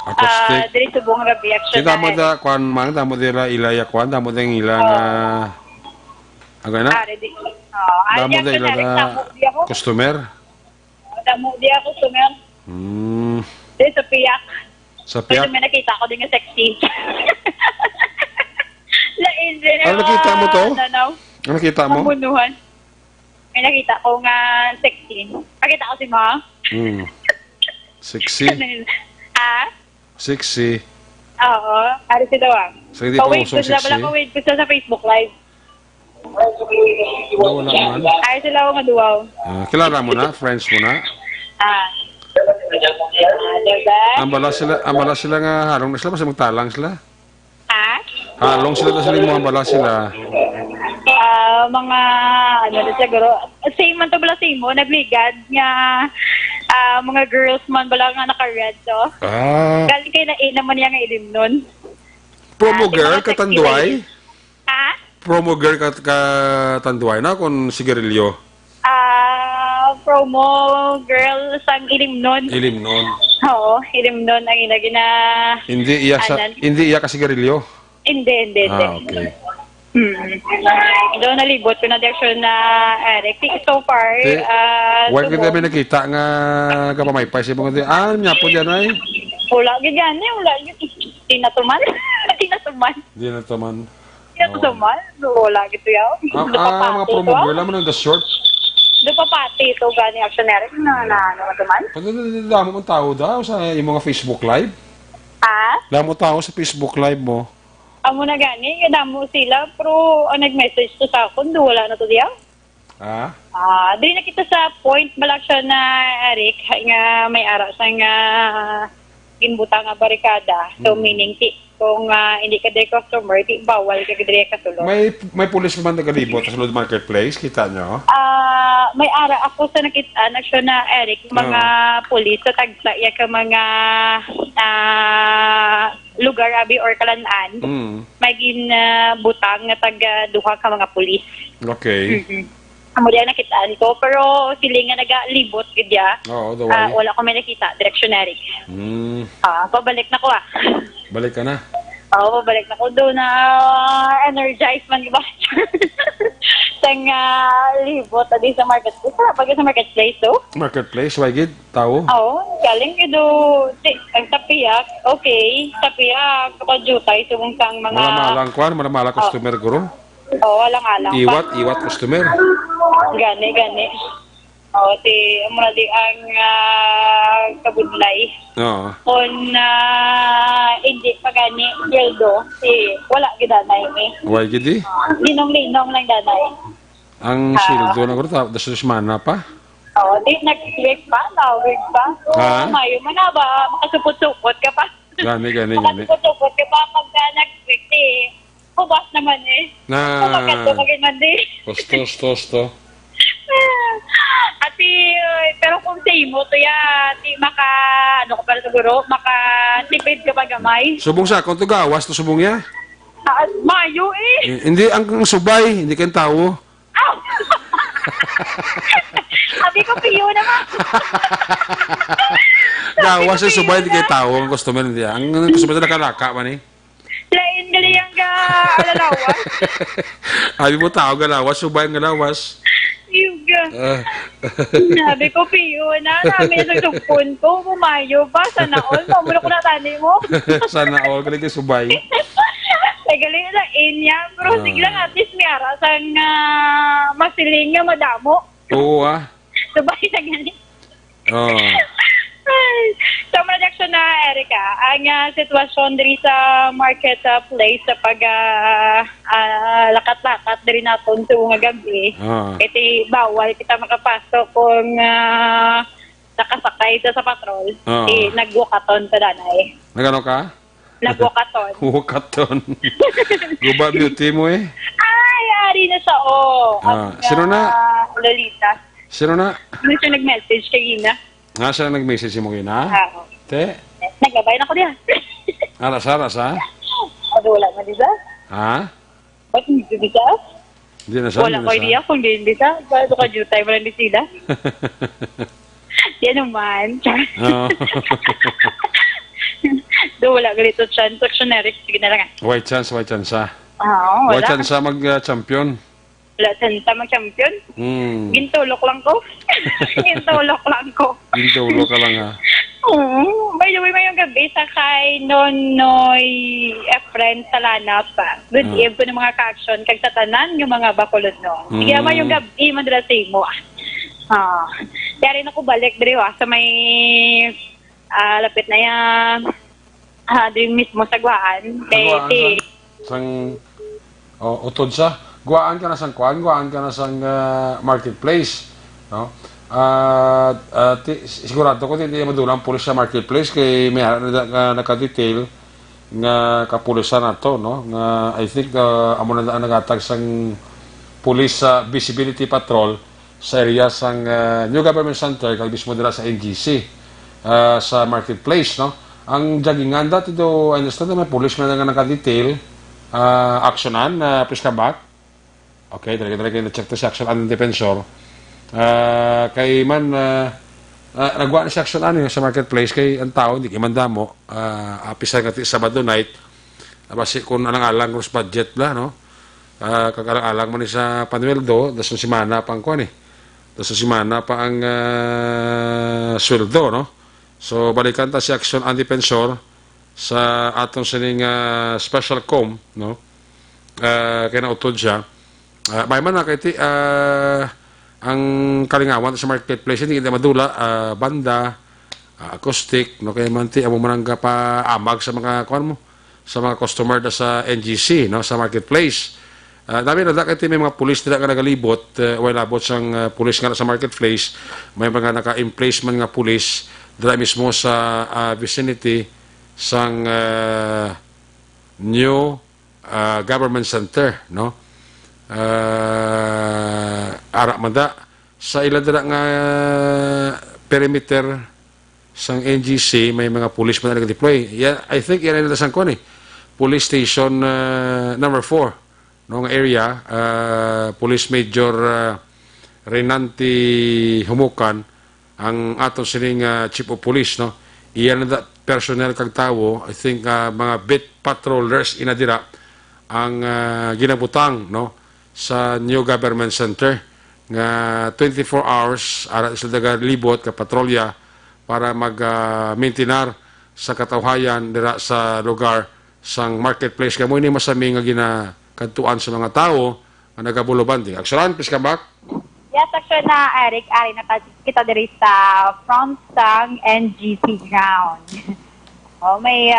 Acoustic? Diri subong gabi action Kita mo da kwan mang, damo dira ilaya kwan, damo ding ilang ano na? Ready. Damo da ila da customer. Damo di ako sumer. Diri sa piyak. Sa Pero piyak. may nakita ko din nga sexy. Lain din. Ano nakita mo to? Ano? Ano nakita mo? Pambunuhan. May nakita ko nga sexy. Nakita ko si Ma. Sexy. Sexy. Oo. Ari si Dawang. So, hindi pa Pawid usong ko sila. sexy? Wala pawid ko sila sa Facebook Live. Wala man. Ari sila ako maduwaw. Kilala mo na? Friends mo na? Diba? Ambala sila nga halong na sila, basta magtalang sila. Halong sila, tapos mo ambala sila. Mga, ano na siguro, same man to bala same mo, nagligad nga, mga girls man bala nga naka-red to. Galing kayo na naman niya nga ilim nun. Promo si girl, mga sexy katanduay? Promo girl, katanduay na kung sigarilyo. Promo girl sang ilim nun. Ilim nun. Oo, ilim nun ang inagina. Hindi iya ka sigarilyo. Hindi. Okay. Doon nalibot ko na direksyon na Eric. So far, Huwag kita may nakita nga kapamaypay siya mga niya po dyan ay. wala ganyan wala yun. Tinatuman. Hindi na ito man. Tinatuman. Wala gitu yaw. Mga promo girl, naman ang the short. Dupapati ito gani actionary na matuman. Damo mong tao daw sa yung mga Facebook Live. Damo tao sa Facebook Live mo. amo na gani, kadamo sila, pero ang nag-message to sa akon, do wala na to diya. Di na kita sa point balak siya na Eric nga may ara sa nga ginbuta nga barikada. So meaning kung hindi ka day customer, bawal ka dire ka sulod. May pulis pa man nagalibot sa sulod marketplace, kita nyo? May ara ako sa nakita na siya na Eric, mga pulis sa tagsa ya ka mga lugar abi or kalanaan. May ginbutang nga taga duha ka mga pulis. Okay. Amo diyan nakitaan ko, pero sila nga nagalibot gidya. Oo, Wala ko may nakita, directionary. Pabalik na ko Balik ka na. Oo, pabalik na ko doon na energized man iba. Sang libot adi sa marketplace. Pag sa marketplace to. Marketplace, why gid? Tao? Oo, galing kido. Ang tapiyak, okay. Tapiyak, kapag-jutay, subong sang mga... Malamalang kwan, malamalang customer guro. Oo, alang-alang pa. Iwat customer. Gani. Oo, muna di ang kabudlay. Oo. Kung hindi pa gani, yeldo, wala gidanay eh. Why gid di? Linong-linong lang danay. Ang sildo na guro, das semana pa. Oo, di nag-week pa, na-week pa. Oo, mayo man na ba, makasupot-supot ka pa. Gani. Makasupot-supot ka pa pagka nag-week Hubas naman Kumaganda man Tosto. Ati, pero kung sa imo, to ano ko pala siguro, makatipid ka pa gamay. Subong sa akong to gawas to subong ya. Mayo Hindi ang subay, hindi kan tao. Sabi ko, piyo naman. Gawas sa subay, hindi kay tao ang customer hindi. Ang customer na nakalaka man Lain gali ang alalawas. Abi mo tao galawas, subay ang galawas. Yuga. Sabi ko, piyo na. Namin sa sugpon ko. Bumayo pa. Sana all. Mamulo ko na tani mo. Sana all ka rin subay. Ay, galing na inya. Pero sige lang, at least may ara sang masiling nga madamo. Oo Sabay na ganit. Oo. Sa mga reaksyon na, Erica, ang sitwasyon diri sa marketplace sa lakat-lakat diri naton sa mga gabi. Iti bawal kita makapasok kung nakasakay sa patrol. Nagwakaton sa danay. Nagano ka? Nagwakaton. Wakaton. Guba beauty mo Ay, ari na siya, Sino na? Lolita. Sino na? Ano siya nag-message kay Ina? Nga siya nag-message mo kina? Te? Nagbabay na ko diya. Aras ha? Wala na diba? Ha? Ba't hindi bisa? Hindi na siya. Wala ko idea kung hindi bisa. Paano ka jutay mo lang di sila? Yan naman. Do wala ganito chance. Actionary. Sige na lang. White chance ha? Wala. White chance mag-champion. Wala chance mag-champion. Gintulok lang ko. Gintulok ka lang ha? By the way, mayong gabi sa kay Nonoy Efren Salanap pa. Good eve ko ng mga ka-action kag sa tanan yung mga bakulod no. Kaya mayong gabi madala sa imo. Kaya rin ako balik diri sa may lapit na yan. Diri mismo sa Guaan. Sang utod sa Guaan ka na sang kuan, Guaan ka na sang marketplace, no? Sigurado ko hindi madulang pulis sa marketplace kay may naka-detail nga kapulisan nato, no? Nga I think amo na nagatag sang pulis sa visibility patrol sa area sang New Government Center kay mismo dira sa NGC sa marketplace, no? Ang jaggingan dati do I understand na may pulis man nga naka-detail actionan please come back. Okay, talaga na-check to si action ang defensor. Kay man nagwa na si action sa marketplace kay ang tao hindi kay mandamo apisa nga Sabado night basi kung alang-alang cross budget bla no. Kag-alang man ni sa Panueldo daso semana pang kuan daso semana pa ang sweldo no. So balikan ta si action ang defensor sa atong sining special com no. Kaya nautod siya. May man nakiti ang kalingawan sa marketplace hindi kita madula banda acoustic no kay man ti amo man pa amag sa mga kuan mo sa mga customer na sa NGC, no, sa marketplace. Dami na dakit may mga pulis na nagalibot, wala abot sang pulis nga sa marketplace, may mga naka-emplace man nga pulis dala mismo sa vicinity sang new government center, no? Ara manda sa ila dala nga perimeter sang NGC may mga pulis man na nag-deploy. Yeah, I think yan ang sang ko ni police station number 4 noong area, Police Major Renanti Humukan ang ato sining Chief of Police, no? Iyan na personnel kag tawo, I think mga beat patrollers inadira ang ginabutang, no, sa New Government Center nga 24 hours ara sila daga libot ka patrolya para mag-maintinar sa katawhayan dira sa lugar sang marketplace. Kamo ini masami nga kantuan sa mga tao na nagabulobante. Aksyon, please come back. Yes, action na, Eric. Ari na kita diri sa front sang NGC ground. May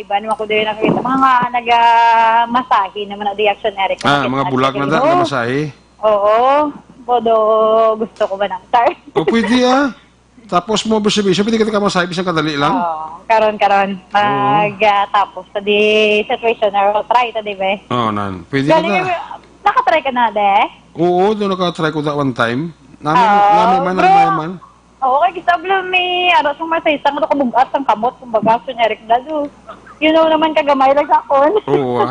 iba naman ko din nakikita. Mga nagamasahe naman na di action, Eric. Mga bulag na na masahe? Oo. Bodo gusto ko ba ng star? O pwede Tapos mo bisibisyo, pwede ka masahe, bisang kadali lang? Oo. Karon. Tapos sa di situation or try ta, di ba? Oo, nan. Pwede ka na. Nakatry ka na, de? Oo, doon nakatry ko that one time. Nami man. Oo, kay gisablo may aras ng masay sang do kabugat sang kamot kumbaga so Eric dado. You know naman kagamay lang sa akon. Oo.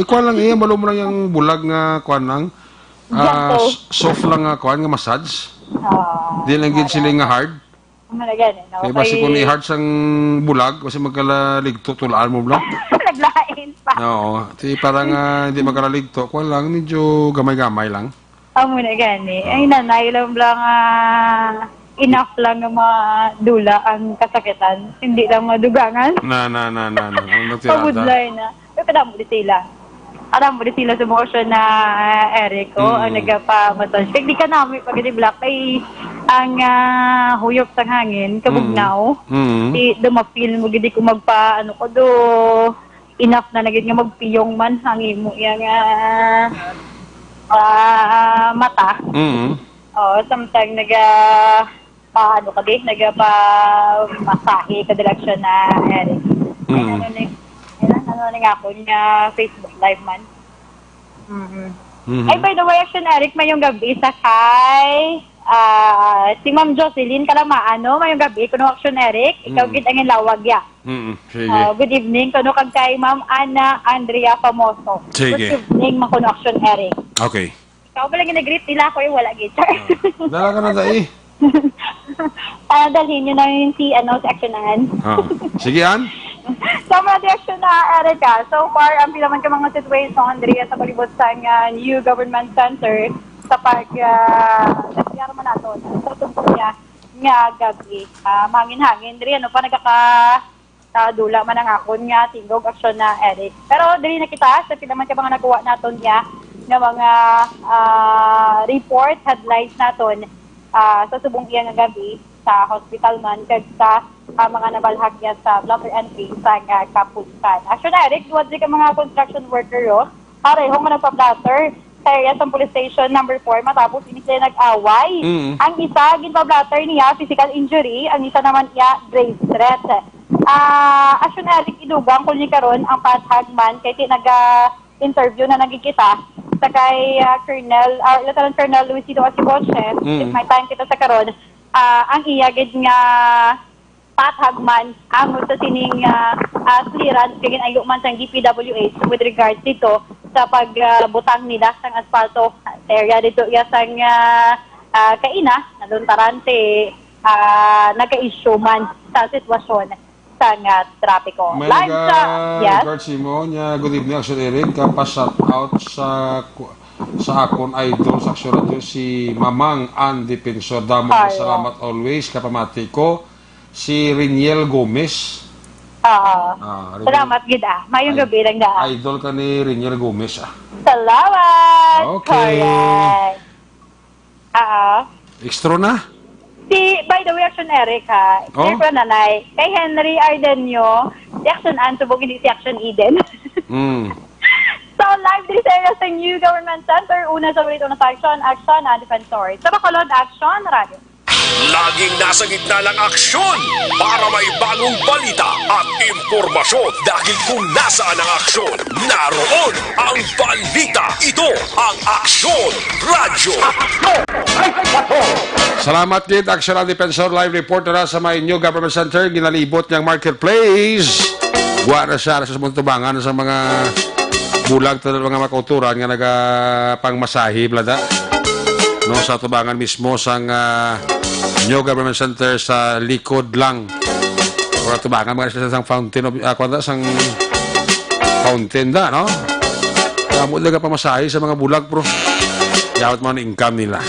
Kuan lang malo mo lang yung bulag nga kuan lang. Soft lang nga kuan nga massage. Di lang gid sila nga hard. Gani, no? Kaya basi kung i-hard sang bulag, kasi magkalaligto, tulaan mo lang. Naglain pa. Oo. Parang hindi magkalaligto. Kuan lang, medyo gamay-gamay lang. Muna gani. Ay nanay lang enough lang ng mga dula ang kasakitan. Hindi lang madugangan. Ang natirada. Pagudlay na. Pero kadamo di sila. Alam mo di sila sa motion na Eric, ang nagapa-massage. Kaya di ka namin pag di black ay ang huyok sang hangin, kabugnaw. Di dumapil mo gidi ko magpa ano ko do enough na nagid nga magpiyong man hangin mo yang mata. Sometimes paano ka di nagapa-masahe ka direksyon na Eric. Ano nga ako niya Facebook live man. Ay, by the way, action Eric, mayong gabi sa kay si Ma'am Jocelyn Kalamaano, mayong gabi, kuno action Eric, ikaw gid ang lawag ya. Sige. Good evening, kuno kag kay Ma'am Ana Andrea Famoso. Sige. Good evening, makuno action Eric. Okay. Ikaw ba lang ginagreet nila ako yung wala guitar. Dala ka na dai. Dalhin nyo na yun si actionan. Sige, Ann. Sa mga direction na Erica, so far, ang pilaman ka mga situation, Andrea, sa palibot sa New Government Center sa park, nagsiyara man nato, sa tungkol niya, nga gabi, mangin-hangin, Andrea, no pa nagkakadula man ang akon nga, tingog aksyon na Eric. Pero, dali na kita, sa pilaman ka mga nakuha naton niya, nga mga report, headlines naton, sa subong iya nga gabi, sa hospital man, kag sa mga nabalhag niya sa blotter entry sa Kapusan. Actually, Eric, duwad ka mga construction worker yo. Pareho nga nagpa-blatter sa area sa police station number 4 matapos hindi sila nag-away. Ang isa, ginpa-blatter niya, physical injury. Ang isa naman niya, grave threat. Actually, Eric, idugang kung niya karon ang pathagman kay nag-interview na nagkikita sa kay Lieutenant Colonel Luisito Asiboche. If may time kita sa karon, ang iyagid nga pathagman ang sa sining clearance kagin ayo man sang DPWH with regards dito sa pagbutang nila sang asfalto area dito ya sang kaina naduntaran te naka-issue man sa sitwasyon sang trapiko. May Guard Simon, good evening, Action Eric. Kapasat out sa akon idol sa Action Radio si Mamang Ann Defensor. Damo salamat always kapamati ko. Si Riniel Gomez. Salamat gid mayong gabi lang da. Idol ka ni Riniel Gomez Salamat. Okay. Extra na? By the way, Action Eric, Siyempre nanay, kay Henry Ardenio, Si Action Ann, subog hindi si Action Eden. Mm. So, live din sa area sa New Government Center. Una sa balito na sa Action Ann Defensor. Sa Bacolod, Action Radio. Laging nasa gitna ng aksyon para may bagong balita at impormasyon. Dahil kung nasaan ang aksyon, naroon ang balita. Ito ang Aksyon Radio. Salamat gid Action Defensor live reporter na sa may New Government Center ginalibot niyang marketplace. Wa na siya sa muntubangan sa mga bulag to mga makauturan nga naga pangmasahi blada. No sa tubangan mismo sang New Government Center sa likod lang. Ora tubangan mga sa sang fountain of sang fountain da no. Kamo daga pamasahi sa mga bulag bro. Yawat man income nila.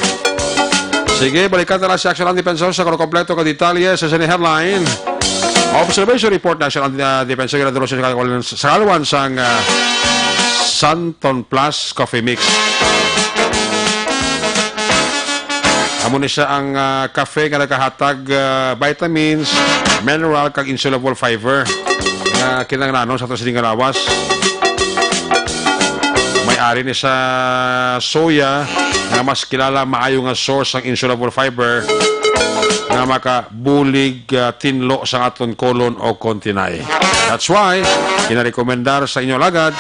Sige, balikan na si Action Defensor sa kompleto ka detalye sa sini headline. Observation report na Action Defensor na sa kalawan sang Santon Plus Coffee Mix. Amo ni siya ang cafe nga nakahatag vitamins, mineral kag insoluble fiber nga kinahanglan sa ato sining lawas. May-ari ni sa soya nga mas kilala maayo nga source ang insoluble fiber nga makabulig tinlo sa aton kolon o kontinay. That's why ginarekomendar sa inyo lagad,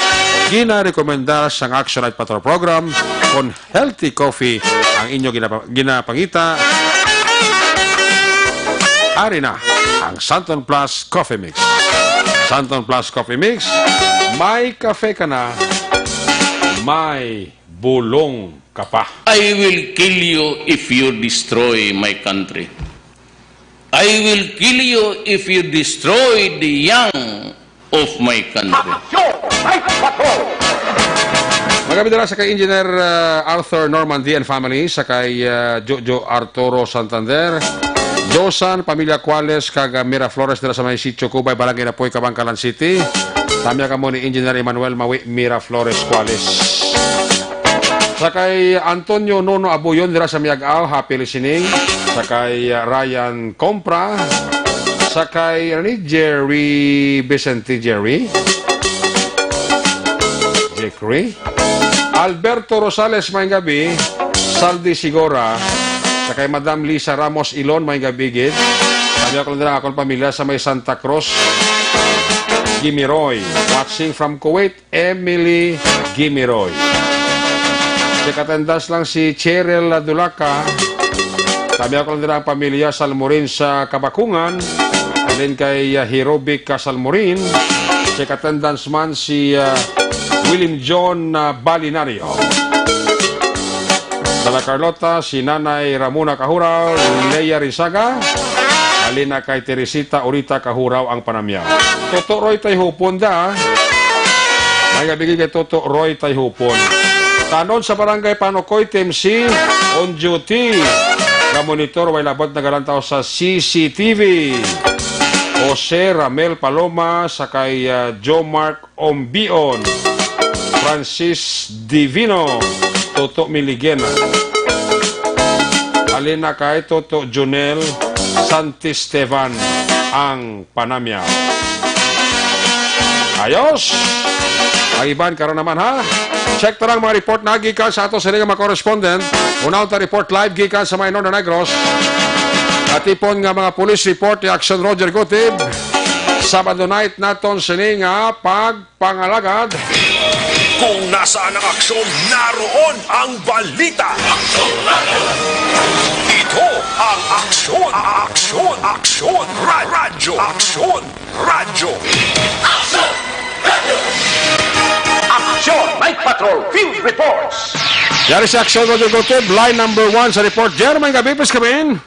ginarekomendar sa Action Light Patrol Program kon healthy coffee ang inyo ginapangita. Ari na ang Santon Plus Coffee Mix. Santon Plus Coffee Mix, may kafe ka na, may bulong ka pa. I will kill you if you destroy my country. I will kill you if you destroy the young of my country. Magabidala sa kay Engineer Arthur Normandy and family, sa kay Jojo Arturo Santander, Dosan, Pamilya Cuales, kag Miraflores dira sa may sitio Cubay, Balangay na Poy, Kabangkalan City. Tamya ka mo ni Engineer Emmanuel Mawi Miraflores Cuales. Sa kay Antonio Nono Abuyon dira sa Miagaw, happy listening. Sa kay Ryan Compra, sa kay Jerry Vicente Jerry, Alberto Rosales, may gabi. Saldi Sigora, sa kay Madam Lisa Ramos Ilon, may gabi gid. Sabi ako na akong pamilya sa may Santa Cruz, Gimiroy. Watching from Kuwait, Emily Gimiroy. Si katendas lang si Cheryl Dulaca. Sabi ako na ang pamilya Salmorin sa Kabakungan. Alin kay Hirobic Salmorin. Si katendans man si William John Balinario. Sala Carlota, si Nanay Ramona Kahuraw, Leia Rizaga, alina kay Teresita Urita Kahuraw ang panamyaw. Toto Roy Tayhupon da. May gabigay kay Toto Roy Tayhupon. Tanon sa barangay Panokoy, TMC, on duty. Monitor way labot na galantaw sa CCTV. Jose Ramel Paloma, sakay Joe Mark Ombion, Francis Divino, Toto Miligena, alina kay Toto Junel Santisteban ang panamyaw. Ayos! Ang iban karon naman ha. Check tarang mga report na gikan sa ato sa mga correspondent. Unaw ta report live gikan sa may Northern Negros. Atipon nga mga police report ni Action Roger Gutib. Sabado night naton sini nga pagpangalagad. Kung nasaan ang aksyon, naroon ang balita. Ito ang Aksyon, Aksyon, Aksyon, Radyo, Aksyon, Radyo. Action Night Patrol Field Reports. Yari sa Action Roger Gutib, line number 1 sa report. Jeremy gabi, please come in.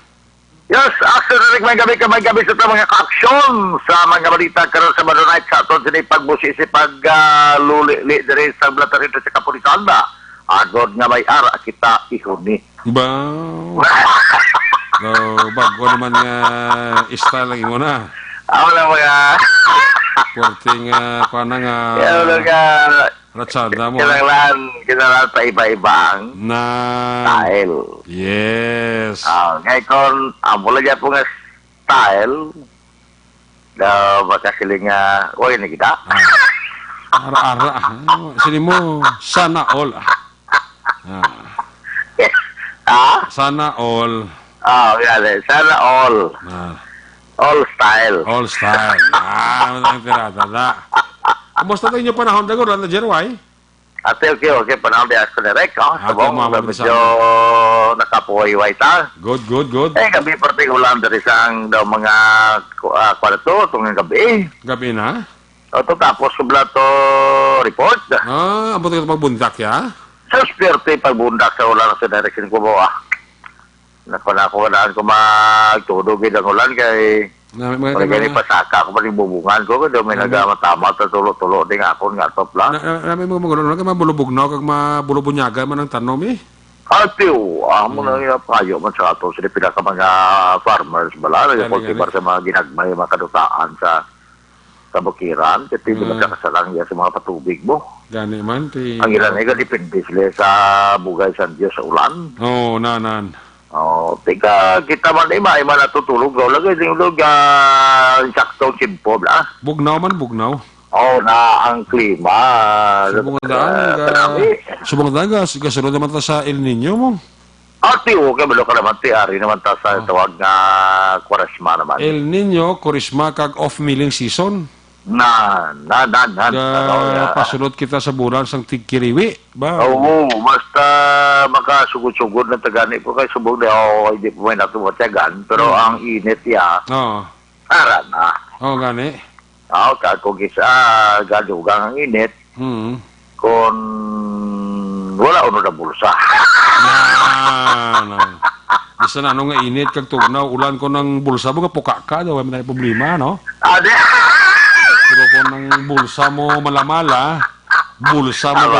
Yes, Action Rick, may gabi sa mga ka-aksyon sa mga balita karon sa Sabado night sa aton sini pagbusi si pagluli diri sa blatarito sa Kapulisan na. Agod nga may ara kita ihuni. Ba. Bago naman nga style lang imo na. Ako na mga Porting paano nga ratsada mo. Kailangan pa iba-ibang na style. yes. Ngayon, ang mula dyan po nga style, Makasiling nga, uy, nagita. Ara-ara. Sini mo, sana all. Sana all. Yan. Sana all. All style. All style. Ang tirada na. Kumusta tayo inyo panahon dago, Randa Jerway? Ate, okay. Panahon di ako na rek. Sabong, mama, medyo nakapuhay-way ta. Good. Gabi partikular dari sang daw mga kwarto, itong gabi. Gabi na? O, tapos subla to report. Abot ka pagbundak ya? Sa sperte, pagbundak sa ulan sa direction ko mo, Nakunaan ko magtudugin ang ulan kay Pagkani pasaka ko pa rin bubungan ko, kaya may nagama-tama sa tulo-tulo din ako nga top lang. Nami mo magulo kay mabulubugnaw kag mabulubunyaga man ang tanom eh. Atiw, mo na yung payo man sa ato sila pila ka mga farmers bala, nag-cultivar sa mga ginagmay, mga kadutaan sa bukiran, kasi di magkakasalang yan sa mga patubig mo. Gani man. Ang ilan ay depende sila sa bugay sa Diyos sa ulan. Oo, nanan. Tika kita man ay natutulog daw lagi yung saktong simpo bla. Bugnaw man, bugnaw. Na ang klima. Subong daan gasunod naman ta sa El Nino mo. Ati, okay, malo ka naman ari naman ta sa tawag nga Kwaresma naman. El Nino, Kwaresma kag off-milling season. Pasunod kita sa bulan sang tigkiriwi ba? Oo, basta makasugod-sugod na tagani po kay subong na hindi po may natumatyagan pero ang init ya. Ara na. Gani. Kung isa gadugang ang init. Kung wala uno na bulsa. Isa na nga init kag tugnaw ulan ko ng bulsa mo nga puka ka daw may problema no? Pero kung ng bulsa mo malamala, bulsa mo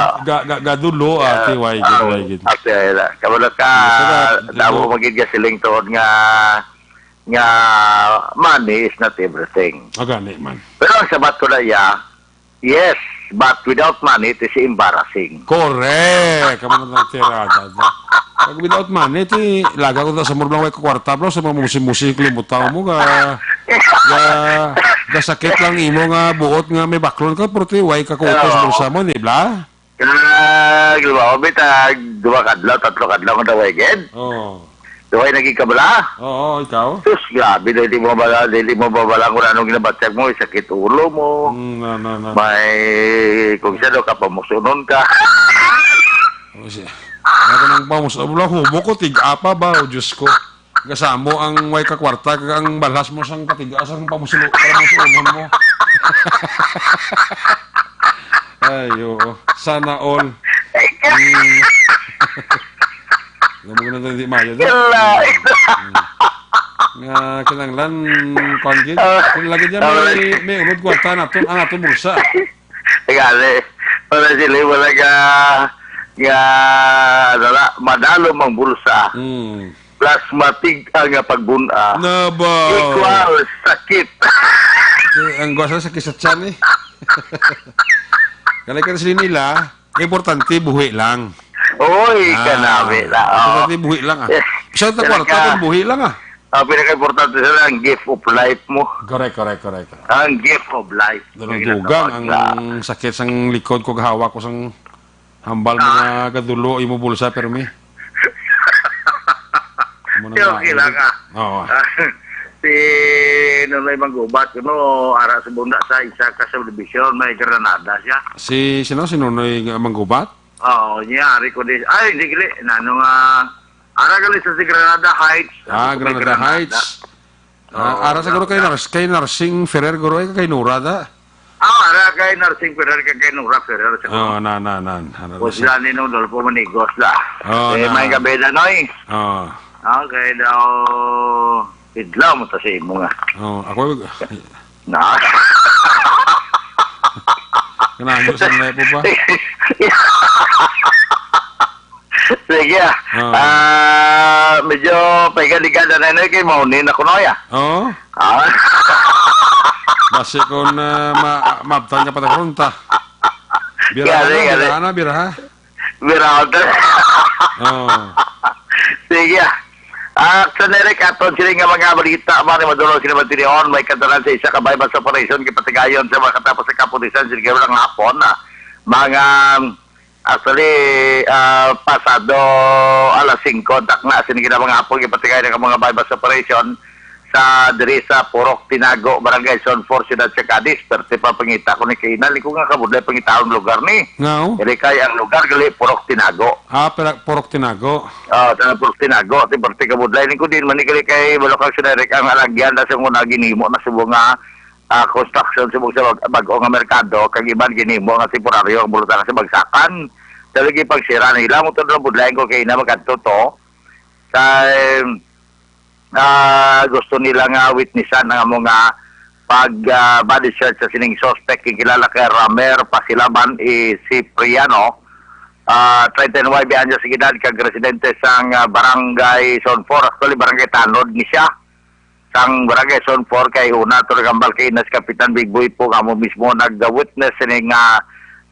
gadulo, ate, waigid. Ate, kabalo ka, damo magiging gasiling toon nga money is not everything. Gani man. Pero ang sabat ko na yes, but without money, it is embarrassing. Correct! Kaman na tirada. Pag without money, laga ko sa murlang way kwarta, bro, sa mga musik-musik, limutaw mo, sakit lang imo nga buot nga may background ka, pero way ka kuutos bulsa mo, di ba? Ginawa ko, bitag, 2 kadlaw, 3 kadlaw mo daw, again. Duway naging kabala? Oo, ikaw? Sus, grabe, hindi mo babala kung anong ginabatyag mo, sakit ulo mo. May, kung siya daw ka, pamusunon ka. Ako nang pamusunon, hubo ko, tig-apa ba, o Diyos ko. Kasamo ang way kakwarta, ang balas mo sang katigas, ang pamusunon mo. Ay, oo. Sana all. Gamugin na hindi mayo doon. Nga kinanglan kongin. Kung lagi dyan may unod kwarta natin, ang ato bulsa. Gali, para sila wala madalo mang bulsa. Plus matigka nga pagbuna. Naba! Equal sakit. Ang gwasa sakit sa tiyan eh. Kalikan sila nila, importante buhi lang. Oy, kanabi lang. Importante buhi lang Siya na kwarta kung buhi lang pinaka-importante sila ang gift of life mo. Correct. Ang gift of life. Dugang ang sakit sang likod ko hawak ko sang hambal mga gadulo imo bulsa permi. Okay lang si Nunoy Manggubat ara sa bunda sa isa ka subdivision may Granada siya. Si Nunoy Manggubat? Niya ari ko di hindi gali nanong ara gali sa si Granada Heights. Granada Heights. Ara siguro kay Narsing Ferrer guro kay Nura da. Ara kay Narsing Ferrer kay Nura Ferrer. O sila ni Nodolfo Manigos da. May gabi na noy. Okay daw idlaw mo ta sa imo nga. Ako na. Kanang sa po ba? Sige medyo pagaligan na na kay maunin ako noya. Basi kung mabtan ka patakunta. Biraha. Sige Action Eric, aton sila nga mga balita, mga madulong sila matinion, may katalan sa isa ka bypass operation, kipatigayon sa mga katapos sa kapulisan, sila ng hapon, mga, actually, pasado alas 5, takna, sila mga hapon, kipatigayon ng mga bypass operation, sa diri sa Purok Tinago, Barangay Zone 4, Ciudad sa Cadiz. Pero pa pangita ko ni Kainal, ko nga kabudlay pangitaon lugar ni. Ngao? Dili kay ang lugar gali Purok Tinago. Purok Tinago. Tanang Purok Tinago, ti perti kabudlay ni ko din man ni gali kay Balokang Sinerek ang alagyan na sa muna ginimo na subong nga construction subong sa bag-o nga merkado kag iban ginimo nga temporaryo ang bulutan sa bagsakan. Dali pagsira nila mo to budlay ko kay na magadto to sa gusto nila nga witnessan nga mga pag body search sa sining suspect kilala kay Ramer Pasilaban si Priano 39 anyos sa edad kag residente sang barangay Zone 4 actually barangay Tanod ni siya sang barangay Zone 4 kay una to gambal kay Inas Kapitan Big Boy po amo mismo nag-witness sining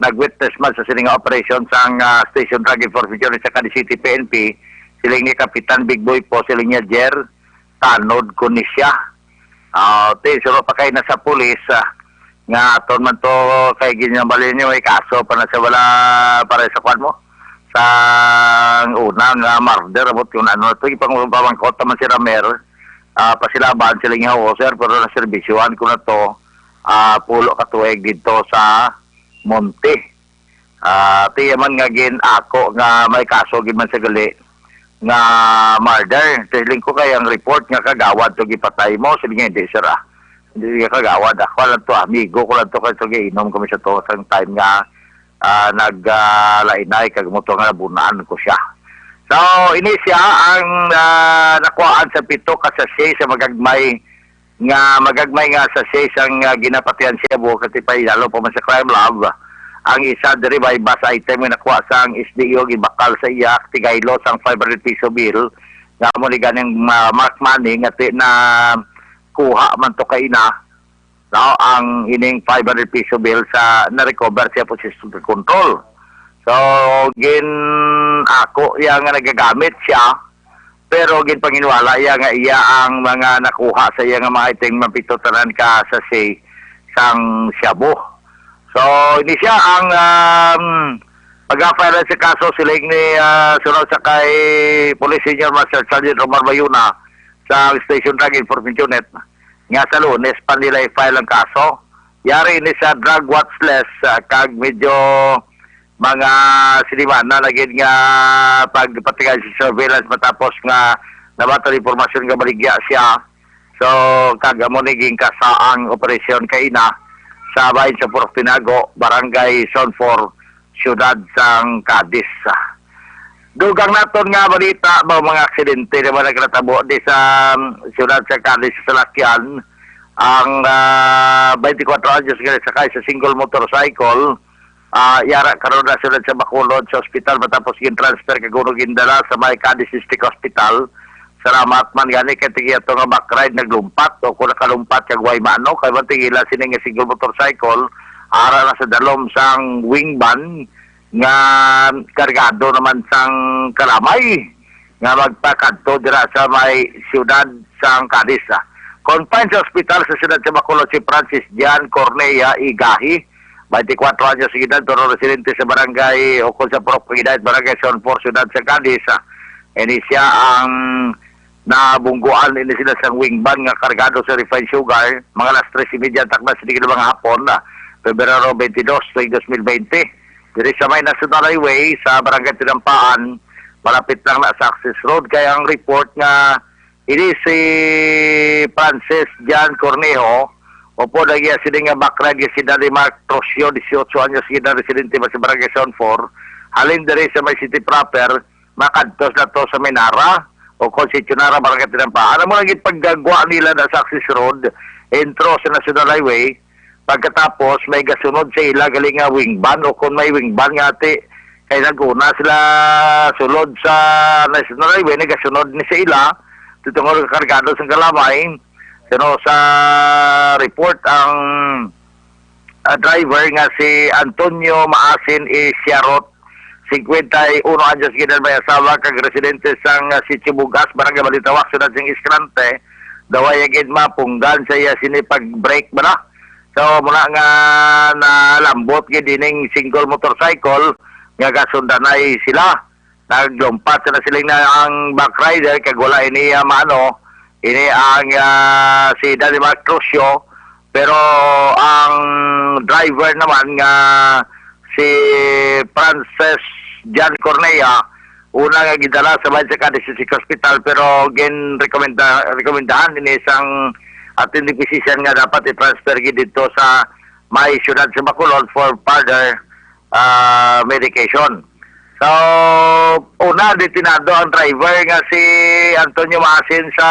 nag-witness man sa sining operation sang station drug enforcement sa Cadiz City PNP siling ni Kapitan Big Boy po siling niya Jer Tanod ko ni siya. Suro pa kayo na sa pulis, nga aton man to kay ginyabalin nyo, may kaso pa na sa wala para sa kwan mo. Sa una nga murder, abot yung ano, ito ipangpamangkot naman si Ramer, pasilaban sila nga sir, pero naservisyoan ko na to, pulo katuweg dito sa Monte. Tiyaman nga gin ako nga may kaso gin man sa gali, nga murder. Siling ko kay ang report nga kagawad to gipatay mo. Siling nga hindi sir hindi nga kagawad. Ako lang to, amigo ko lang to kay sige inom kami sa to sa time nga naglainay kag mo to nga bunaan ko siya. So ini siya ang nakuhaan sa 7 ka sachet sa magagmay nga sachet sang ginapatian siya buo kasi pa lalo pa man sa crime lab. Ang isa diri by bus item nga nakuha sang SDO gibakal sa iya tigaylo sang 500 piso bill nga mo ni ganing mark money nga na kuha man to kay ina now ang ining 500 piso bill sa na-recover siya po sa control. So gin ako iya nga nagagamit siya pero gin panginwala iya nga iya ang mga nakuha sa iya nga mga item mapitotanan ka sa sang shabu. So, ini siya ang pag-file sa kaso siling ni sunod sa kay Police Senior Master Sergeant Romar Bayuna sa Station Drug Enforcement Unit. Nga sa Lunes pa nila i-file ang kaso. Yari ni sa drug watch list kag medyo mga sinimana lagin nga pagpatigay sa surveillance matapos nga nabatang informasyon nga baligya siya. So, kag mo naging kasaang operasyon kay ina sa bayan sa Purok Tinago, Barangay Zone 4, Ciudad sang Cadiz. Dugang naton nga balita ba mga aksidente naman nagratabo di sa Ciudad sa Cadiz sa Salakyan. Ang 24 anyos nga sakay sa single motorcycle, yara karon na Ciudad sa Bacolod sa ospital matapos gin-transfer kag gindala sa may Cadiz District Hospital. Salamat man gani kay tigiyato nga backride naglumpat o kung nakalumpat kag way mano kay man tigila sini nga single motorcycle ara na sa dalom sang wing van nga kargado naman sang kalamay nga magpakadto dira sa may siyudad sang Cadiz. Confined sa ospital sa siyudad sa Bacolod si Francis Jan Cornea Igahi, 24 anyos sa edad, pero residente sa barangay o sa Purok Pagidayat, barangay Zone 4, siyudad sa Cadiz. Ini siya ang nabungguan ini sila sa wing van nga kargado sa refined sugar mga alas 3:30 takna sa digid mga hapon Pebrero 22, 2020 diri sa may National Highway sa Barangay Tinampaan malapit lang na sa Access Road kaya ang report nga ini si Francis Jan Cornejo opo nagya sila nga backride si Daddy Mark Trosio 18 anyos na residente sa Barangay Zone 4 halin diri sa may city proper makadtos na to sa Menara o Constitucionara Barangay Tinampaan. Ano mo naging paggagwa nila na sa Access Road, intro sa National Highway, pagkatapos may gasunod sa ila galing nga wing van o kung may wing van nga ati, kaya naguna sila sulod sa National Highway, nagasunod ni sa ila, tutungol kargado sa kalamay, sino sa report ang driver nga si Antonio Maasin Isiarot 51 anyos ginan may asawa kag residente sang Sitio Bugas, Barangay Balitawak, Sudad sing Escalante. Daway agad mapunggan sa iya sini pag-break ba na. So muna nga nalambot gid dining single motorcycle nga kasundanay sila. Naglumpat na sila na ang back rider kag wala ini maano ini ang si Danny Mark Crucio, pero ang driver naman nga si Frances Jan Cornea una nga gidala sa Bayan sa Cadiz City Hospital, pero rekomendahan ini isang attending physician nga dapat i-transfer gid dito sa may siyudad sa Bacolod for further medication. So una detinado ang driver nga si Antonio Masin sa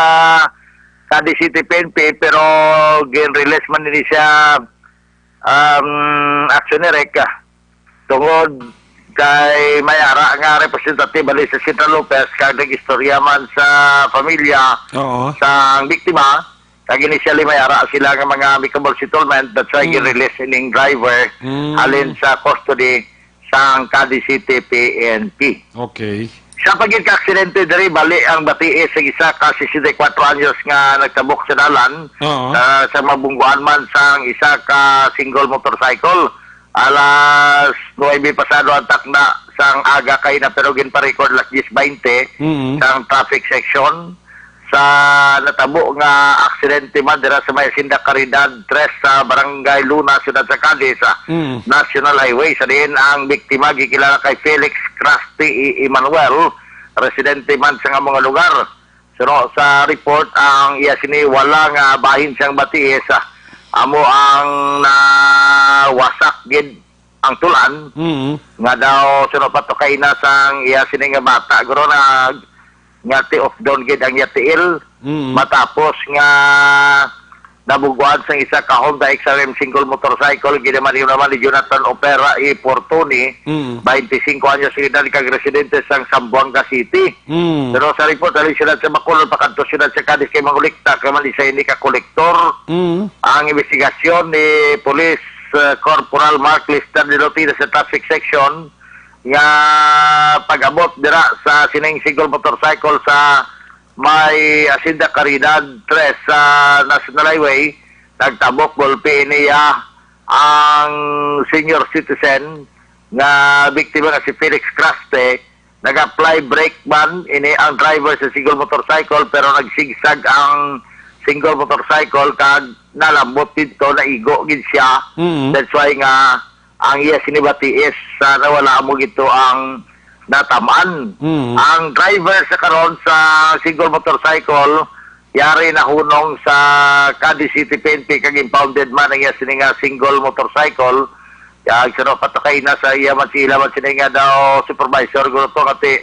Cadiz City PNP, pero gin-release man ni siya action reka tungod kay mayara nga representative bali sa Central Lopez kag nag-istorya man sa pamilya sa biktima kag initially mayara sila nga mga amicable settlement, that's why gi-release ining driver halin sa custody sa Cadiz City PNP. Okay. Sa pagiging ka-aksidente diri bali ang batiis sa isa ka 64 anyos nga nagtabok sa dalan sa mabungguan man sang isa ka single motorcycle. Alas 9 pasado ang takna sang aga kay na pero ginpa-record las 10:20 sang traffic section sa natabo nga aksidente man dira sa may Sinda Caridad 3 sa Barangay Luna, Ciudad sa Cadiz, National Highway. Sa diin ang biktima gikilala kay Felix Crusty Emmanuel, residente man sa nga mga lugar. So sa report ang iya sini wala nga bahin siyang batiis, amo ang nawasak gid ang tulan nga daw suno patukay na sang iya sini nga bata guro na ngati of down gid ang yatiil matapos nga nabuguan sang isa ka Honda XRM single motorcycle ginaman naman ni Jonathan Opera E. Portoni, 25 anyos edad kag residente sang Zamboanga City. Pero sa report ali sila sa Bacolod pakadto sila sa Cadiz kay mangulikta kay man isa ini ka kolektor. Ang investigasyon ni Police Corporal Mark Lister de Lotida sa traffic section nga pag-abot dira sa sining single motorcycle sa may Hacienda Caridad 3 sa National Highway, nagtabok golpe niya ang senior citizen nga biktima nga si Felix Craste. Nag-apply brake man ini ang driver sa single motorcycle, pero nagsigsag ang single motorcycle kag nalambot dito, naigo gid siya. That's why nga ang iya sinibatiis sa nawala mo gito ang natamaan. Ang driver sa karon sa single motorcycle yari na hunong sa Cadiz City PNP kag impounded man ang iya sininga single motorcycle. Kag sino patakay na sa iya man sila man sininga daw supervisor guro to kati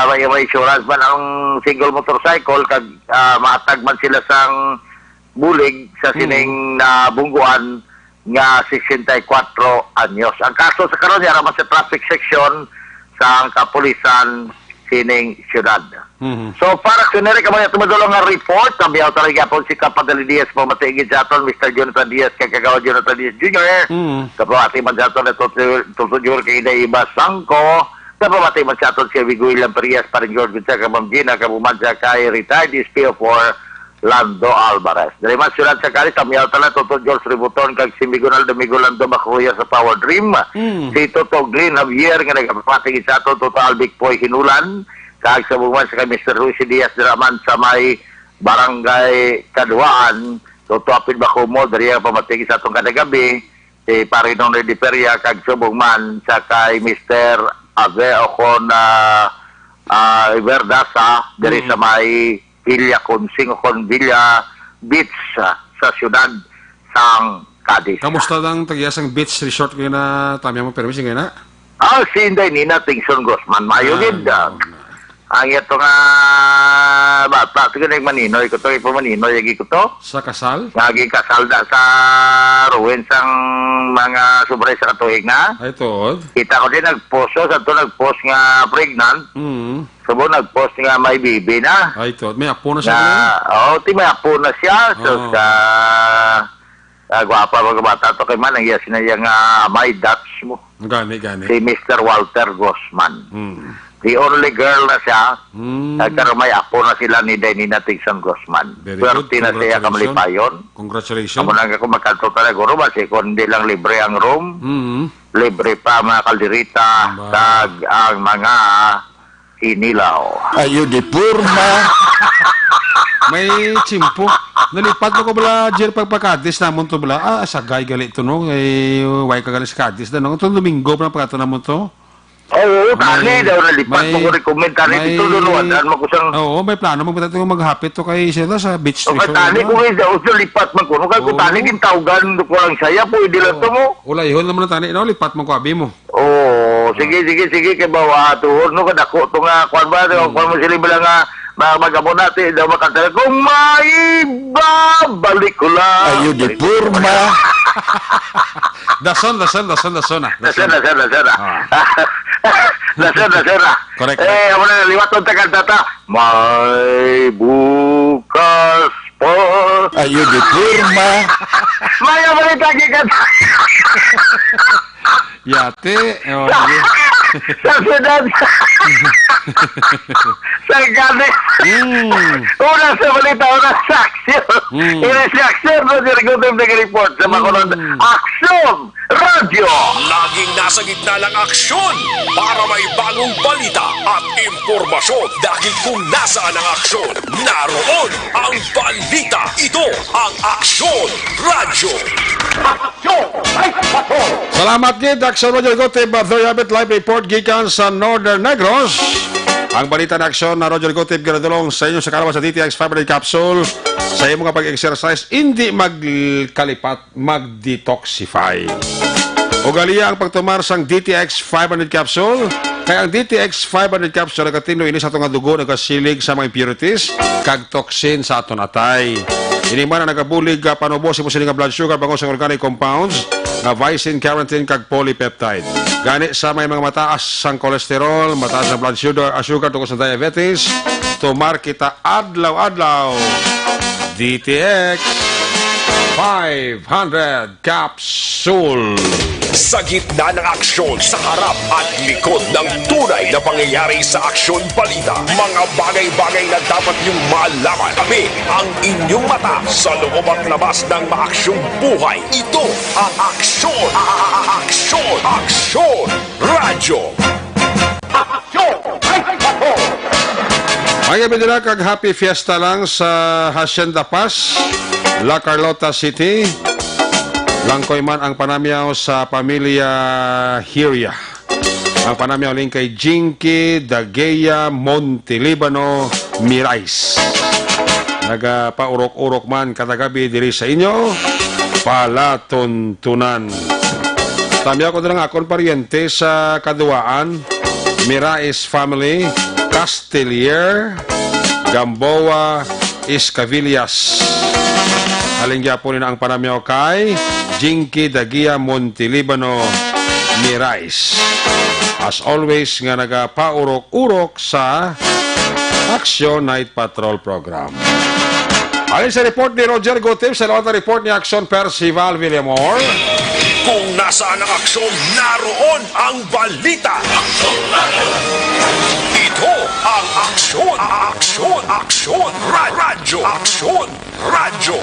may insurance man ang single motorcycle kag maatag man sila sang bulig sa sining na bungguan nga 64 anyos. Ang kaso sa karon yara man sa traffic section sa kapulisan sining syudad. So para kunere ka mga tumadulong nga report, sabiyaw talaga po si Kapadali Diaz po matigid sa aton, Mr. Jonathan Diaz, kagagawa Jonathan Diaz Jr. Kapamati man sa aton na tutudyor kay Ida Iba Sangko, kapamati man sa aton si Vigoy Lamperias, parang George Gonzaga, Kamamjina, kapumadya kay retired SPO4 Lando Alvarez. Dari man syudad sa Cadiz, sabiyaw talaga tutudyor sa ributon kag si Miguel Migolando Makuya sa Power Dream. Si Toto Glyn Javier nga nagpapatigid sa aton, Toto Albic Poy Hinulan, kag sa buwan sa kay Mr. Luis Diaz Draman sa may Barangay Kaduaan, Toto Apil Bakumo, dari ang pamatigid sa atong kadagabi, si Parinong Rediperia, kag subong man sa kay Mr. Ave Ocon Iberdasa, dari sa may Villa Consing Ocon Villa Beach sa syudad sang Cadiz. Kamusta ang tagyasang beach resort kayo na tamya mo permis ngayon na? Si Inday Nina Tingson Guzman, mayo gid. Ang ito nga bata, ito nga maninoy ko to, ipo maninoy, yagi ko to. Sa kasal? Naging kasal da sa ruin sang mga sobray sa katuig na. Ay, to. Kita ko din nagpost, sa to nagpost nga pregnant. Sabo nagpost nga may bibi na. Ay, to. May apo na siya. May apo na siya. So, Gwapa mga bata to kay man ang iya sinayang my Dutch mo. Gani. Si Mr. Walter Gosman. Hmm. The only girl na siya. Hmm. Pero may apo na sila ni Dainina Tigson Gosman. Very good. Swerte na siya kamalipayon. Congratulations. Amo nang ako magkanto talaga guro ba si kundi lang libre ang room. Hmm. Libre pa mga kalderita tag ang mga inilaw. Ayo di purma. May chimpo. Nalipat mo ko bala Jer pagpakadis namon to bala. Sagay gali to no. Way ka gali sa kadis na no. Ito Domingo pa pagkato namon to. Oo, tani daw nalipat mo ko recommend tani dito doon mo ko sang. Oo, may plano magpatay to maghapit to kay sila sa beach O resort. tani ko daw sa lipat man ko kay ko tani din tawgan ko lang saya po idila to mo. Ulay hon naman tani no lipat mo ko abi mo. Oh, sige kay bawa tuhod no kadako to nga kwan ba kung mo sila bilang nga magamo natin daw makantala kung maibabalik ko lang. Ayo di purma. Dason. Nasira. Correct. Ako na liwat ng taga-tata. May bukas po. Ayo di purma. Maya balik lagi ka. Yate. Oh, Sa sunod. Sa gani. Una sa balita, una sa aksyon. Una sa aksyon, Roger Gutom nag-report sa makulong Aksyon Radio. Laging nasa gitna ng aksyon para may bagong balita at impormasyon. Dahil kung nasaan ang aksyon, naroon ang balita. Ito ang Aksyon Radio. salamat gid Aksyon Roger Goteb Doyabit live report gikan sa Northern Negros. Ang balita na aksyon na Roger Goteb ginadulong sa inyo sa kalaban sa DTX 500 capsule sa imo nga pag-exercise hindi magkalipat mag-detoxify. Ugaliya ang pagtumar sang DTX 500 capsule kaya ang DTX 500 capsule nagatinlo ini sa atong dugo nagasilig sa mga impurities kag toxin sa aton atay. Ini man ang nagabulig panubos mo sila nga blood sugar bangos ang organic compounds na vicin, carotene kag polypeptide. Gani sa may mga mataas ang kolesterol, mataas ang blood sugar tungkol sa diabetes, tumar kita adlaw-adlaw. DTX 500 capsule. Sa gitna ng aksyon, sa harap at likod ng tunay na pangyayari sa Aksyon Balita, mga bagay-bagay na dapat niyong malaman. Kami ang inyong mata sa loob at labas ng maaksyong buhay. Ito ang Aksyon! Aksyon Radio! May nila kag happy fiesta lang sa Hacienda Paz, La Carlota City. Langkoy man ang panamyaw sa pamilya Hiria. Ang panamyaw ling kay Jinky Dageya Montelibano Mirais. Nagapaurok-urok man katagabi diri sa inyo, palatuntunan. Tamyaw ko na lang akong paryente sa kaduaan, Mirais family, Castelier, Gamboa, Escavillas. Halingya po nila ang panamyaw kay Jinky Dagia Montelibano Mirais. As always nga nagapaurok-urok sa Aksyon Night Patrol Program. Alin sa report ni Roger Gotib, sa lahat na report ni Aksyon Percival Villamor. Kung nasaan ang aksyon, naroon ang balita. Ito ang Aksyon Radio. Aksyon Radio.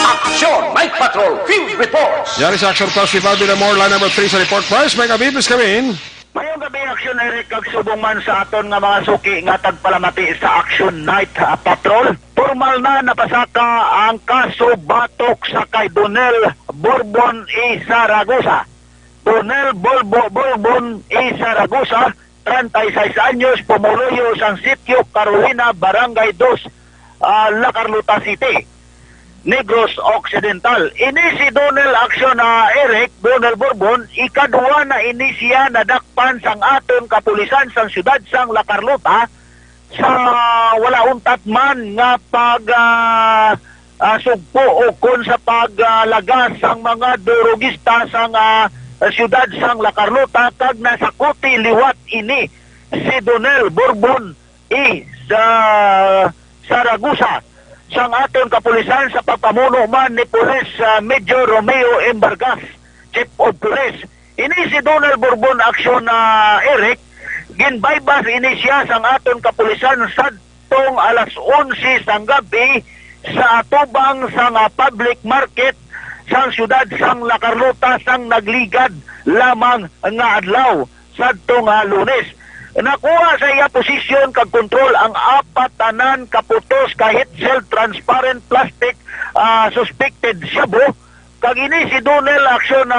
Aksyon Night Patrol Field Reports. Yari sa Aksyon Percival Villamor, line number 3 sa report price. May gabi, please come in. Mayong gabi aksyon Eric kag subong man sa aton nga mga suki nga tagpalamati sa Action Night Patrol. Formal na napasaka ang kaso batok sa kay Donel Bourbon E. Zaragoza. Donel Bourbon E. Zaragoza, 36 anyos, pumuluyo sa sitio Carolina, Barangay 2, La Carlota City, Negros Occidental. Ini si Donel Aksyon na Eric Donel Bourbon, ikadua na inisya na dakpan sang aton kapulisan sang syudad sang La Carlota sa wala untat man nga pag sugpo o kon sa paglagas sang mga durugista sang syudad sang La Carlota kag nasakuti liwat ini si Donel Bourbon sa Zaragoza. sang aton kapulisan sa pagpamuno man ni Police Major Romeo Embargas, Chief of Police. Ini si Donald Bourbon Action Eric, ginbaybas ini siya sang aton kapulisan sadtong alas 11 sang gabi sa atubang sang public market sang syudad sang La Carlota sang nagligad lamang nga adlaw sadtong Lunes. Nakuha sa iya posisyon kag kontrol ang apat tanan kaputos kahit cell transparent plastic suspected shabu. Kag ini si Donel Action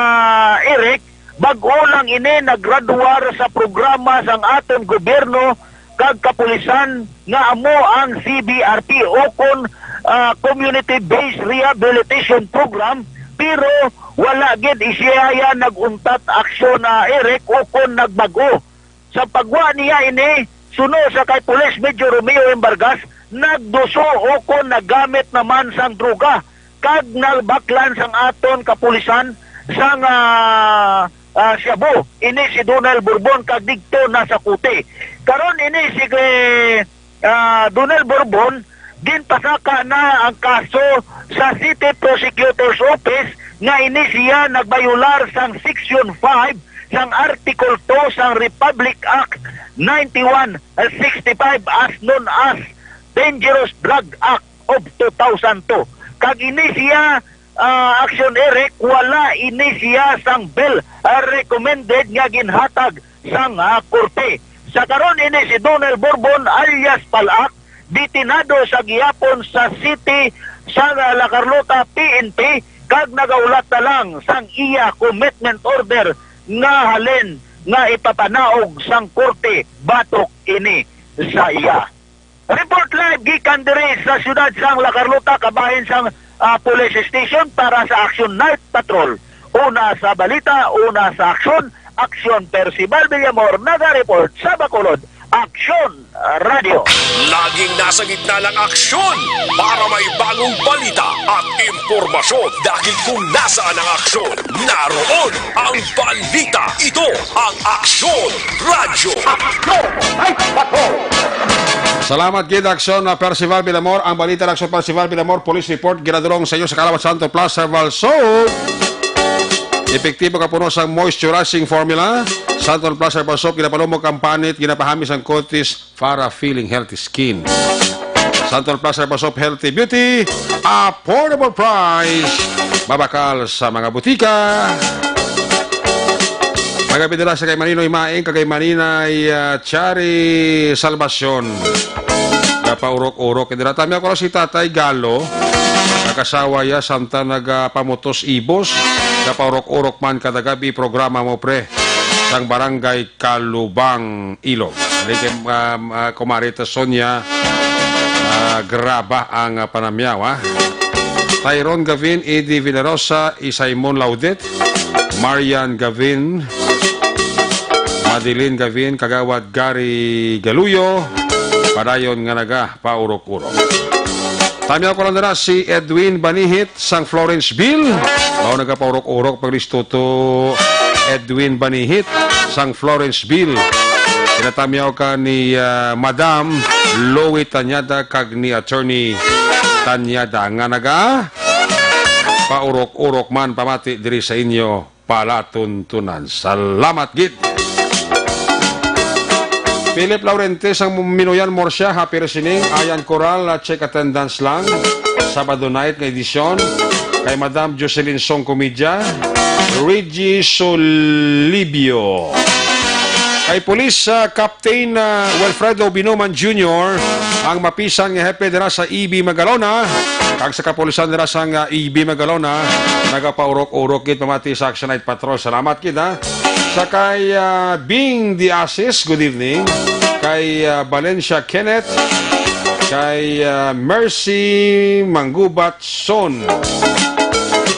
Eric, bag-o lang ini naggraduar sa programa sang aton gobyerno kag kapulisan nga amo ang CBRP o kon Community-Based Rehabilitation Program, pero wala gid isiya naguntat aksyon Eric o kon nagbago. Sa pagwa niya ini, suno sa kay Police Major Romeo Embargas, nagduso o kon nagamit naman sang droga kag nalbaklan sang aton kapulisan sang Shabu. Ini si Donald Bourbon kag digto na sa kuti. Karon ini si Donald Bourbon ginpasaka na ang kaso sa City Prosecutor's Office nga ini siya nagbayular sang Section 5 sang Article 2 sang Republic Act 9165 as known as Dangerous Drug Act of 2002. Kag ini siya Action Eric, wala ini siya sang bill recommended nga ginhatag sang korte. Sa karon ini si Donald Bourbon alias Palak ditinado sa gihapon sa City sa La Carlota PNP kag nagaulat na lang sang iya commitment order nga halin nga ipapanaog sang korte batok ini sa iya. Report live gikan diri sa syudad sang La Carlota kabahin sang police station para sa Action Night Patrol. Una sa balita, una sa aksyon, Aksyon Percival Villamor naga-report sa Bacolod, Aksyon Radio. Laging nasa gitna ng aksyon para may bagong balita at impormasyon dahil kung nasaan ang aksyon, naroon ang balita. Ito ang Aksyon Radio. Salamat gid Aksyon na Percival Villamor. Ang balita ng Aksyon Percival Villamor, Police Report, ginadulong sa iyo sa Calawat Santo Plaza, Valsoap. Epektibo ka puno sa moisturizing formula. Santo Plaza Valsoap, ginapalumog ang panit, ginapahamis ang kotis para feeling healthy skin. Santo Plaza Valsoap Healthy Beauty, affordable price, mabakal sa mga butika. Magabidala sa kay Maninoy Maing, kagay Maninay Chari Salvacion. Napaurok-urok. Indiratami ako si Tatay Galo. Nakasawa ya samta nagapamutos ibos. Napaurok-urok man kada gabi programa mo pre. Sang barangay Kalubang Ilog. Alike Kumarita Sonia graba ang panamyaw. Tyrone Gavin, Eddie Villarosa, Isaimon Laudet, Marian Gavin, Madeline Gavin, Kagawad Gary Galuyo, padayon nga naga paurok-urok. Tamyaw ko lang na si Edwin Banihit sang Florenceville. Mao naga paurok-urok paglistuto Edwin Banihit sang Florenceville. Kinatamyaw ka ni Madam Loie Tanyada kag ni Attorney Tanyada nga naga paurok-urok man pamati diri sa inyo palatuntunan. Salamat gid. Philip Laurentes ang Minuyan Morsya, happy listening. Ayan Coral, check attendance lang. Sabado night na edisyon. Kay Madam Jocelyn Song Comedya, Reggie Solibio. Kay Police Captain Wilfredo Binoman Jr., ang mapisan nga hepe dira sa EB Magalona. Kag sa kapulisan dira sa EB Magalona, nagapaurok-urok gid pamati sa Action Night Patrol. Salamat gid ha. Sa kay Bing Diasis, good evening. Kay Valencia Kenneth, kay Mercy Manggubat Son,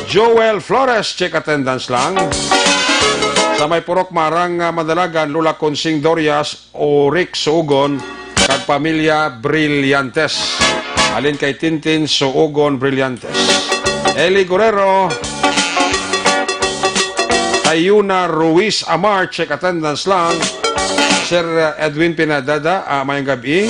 Joel Flores, check attendance lang. Sa may purok marang madalagan, Lula Consing Dorias, Rick Suugon, kag pamilya Brillantes. Alin kay Tintin Suugon Brillantes. Eli Guerrero, Ayuna Ruiz Amar, check attendance lang. Sir Edwin Pinadada, mayang gabi.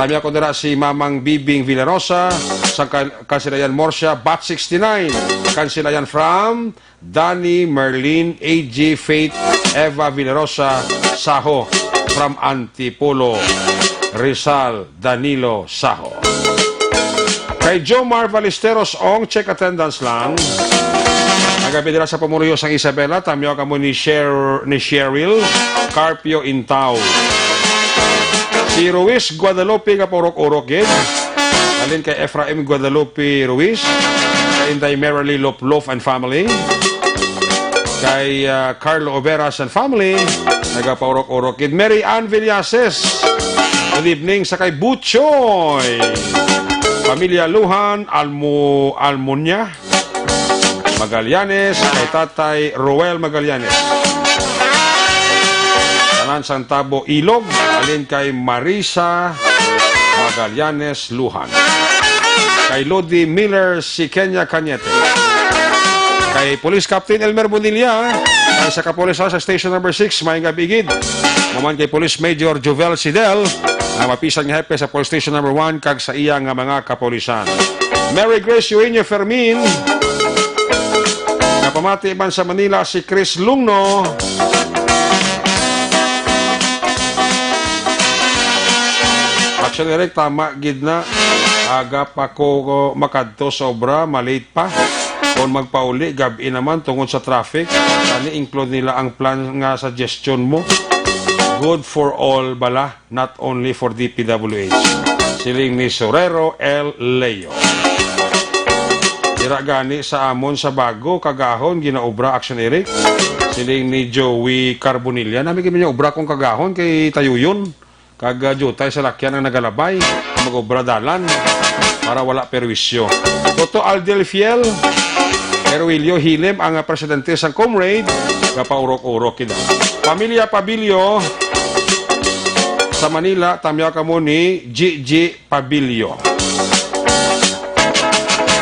Tami ako dira si Mamang Bibing Villarosa sa Kansilayan Morsia, Bat 69. Kansilayan from Danny, Merlin, AG, Faith, Eva Villarosa, Saho from Antipolo, Rizal, Danilo, Saho. Kay Jomar Ballesteros Ong, check attendance lang. Nagabi dira sa Pamuriyo sang Isabela, tamyo ka mo ni Cheryl Carpio Intao. Si Ruiz Guadalupe ka porok-orok gid. Alin kay Efraim Guadalupe Ruiz, kay Inday Merrily Loplof and family. Kay Carlo Overas and family, nagapaurok-orok gid. Mary Ann Villases. Good evening sa kay Butchoy. Pamilya Luhan, Almunya, Magallanes, kay Tatay Roel Magallanes. Tanan sang Tabo Ilog, alin kay Marisa Magallanes Luhan. Kay Lodi Miller si Kenya Cañete. Kay Police Captain Elmer Bonilla, kay sa kapolisa sa Station Number 6, may gabigid. Maman kay Police Major Jovel Sidel, ang mapisan nga hepe sa Police Station Number 1, kag sa iya nga mga kapolisan. Mary Grace Eugenio Fermin, napamati man sa Manila si Chris Lungno. Action direct, tama gid na. Aga pa ko makadto sobra, malate pa. Kung magpauli, gabi naman tungod sa traffic. Kani include nila ang plan nga suggestion mo. Good for all bala, not only for DPWH. Siling ni Sorero L. Leo. Dira gani sa amon sa bago, kagahon, ginaobra Action Eric. Siling ni Joey Carbonilla. Namin kami niya obra kong kagahon kay Tayuyon. Kagjutay sa lakyan ang nagalabay. Mag-obra dalan para wala perwisyo. Toto Aldel Fiel. Erwilio Hilem ang presidente sang Comrade. Kapaurok-urok kita. Pamilya Pabilio sa Manila, tamya ka mo ni Gigi Pabilio.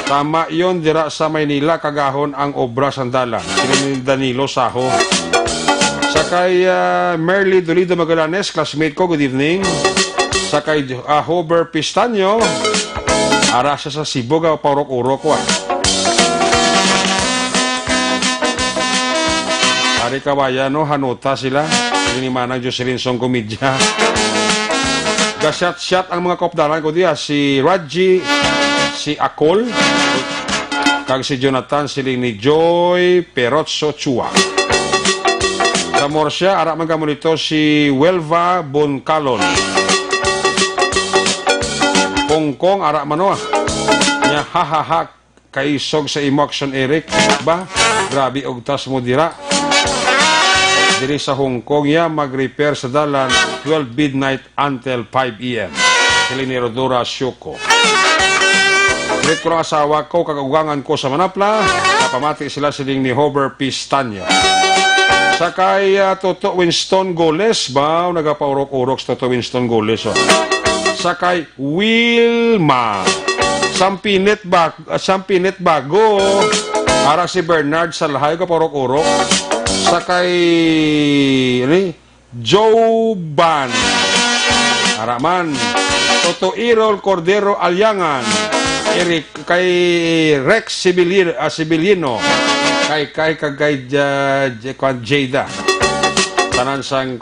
Tama yon, dira sa Maynila, kagahon ang obra sandalan. Sino ni Danilo Saho. Sakay Merly Dolido Magallanes, classmate ko, good evening. Sakay Hober Pistanyo, arasa sa Cebu, paurok-urok ko. Ari kawayan, no, hanuta sila. Ini manang Jocelyn Song Komedya. Gasyat-syat ang mga kopdaran ko diya. Si Raji, si Akol, kag si Jonathan, siling ni Joy Perotso Chua. Sa Morsia, ara man kamo nito si Welva Boncalon. Kongkong, ara mano ah. Nya hahaha, kaisog sa imo Action Eric. Ba? Grabe og tas mo dira. Diri sa Hong Kong ya mag-repair sa dalan 12 midnight until 5 a.m. Sili ni Rodora Syoko. Dirit ko ng asawa ko, kakagugangan ko sa Manapla, napamati sila siling ni Hober Pistanyo. Sakay Toto Winston Goles, ba? Nagapaurok-urok sa Toto Winston Goles. Oh. Sakay Wilma. Sampinit bago. Ara si Bernard Salhay, kapaurok-urok. Sakay Joe Ban Araman, Toto Irol Cordero Alyangan, Eric kay Rex Sibilino, kay Jada, tanan sang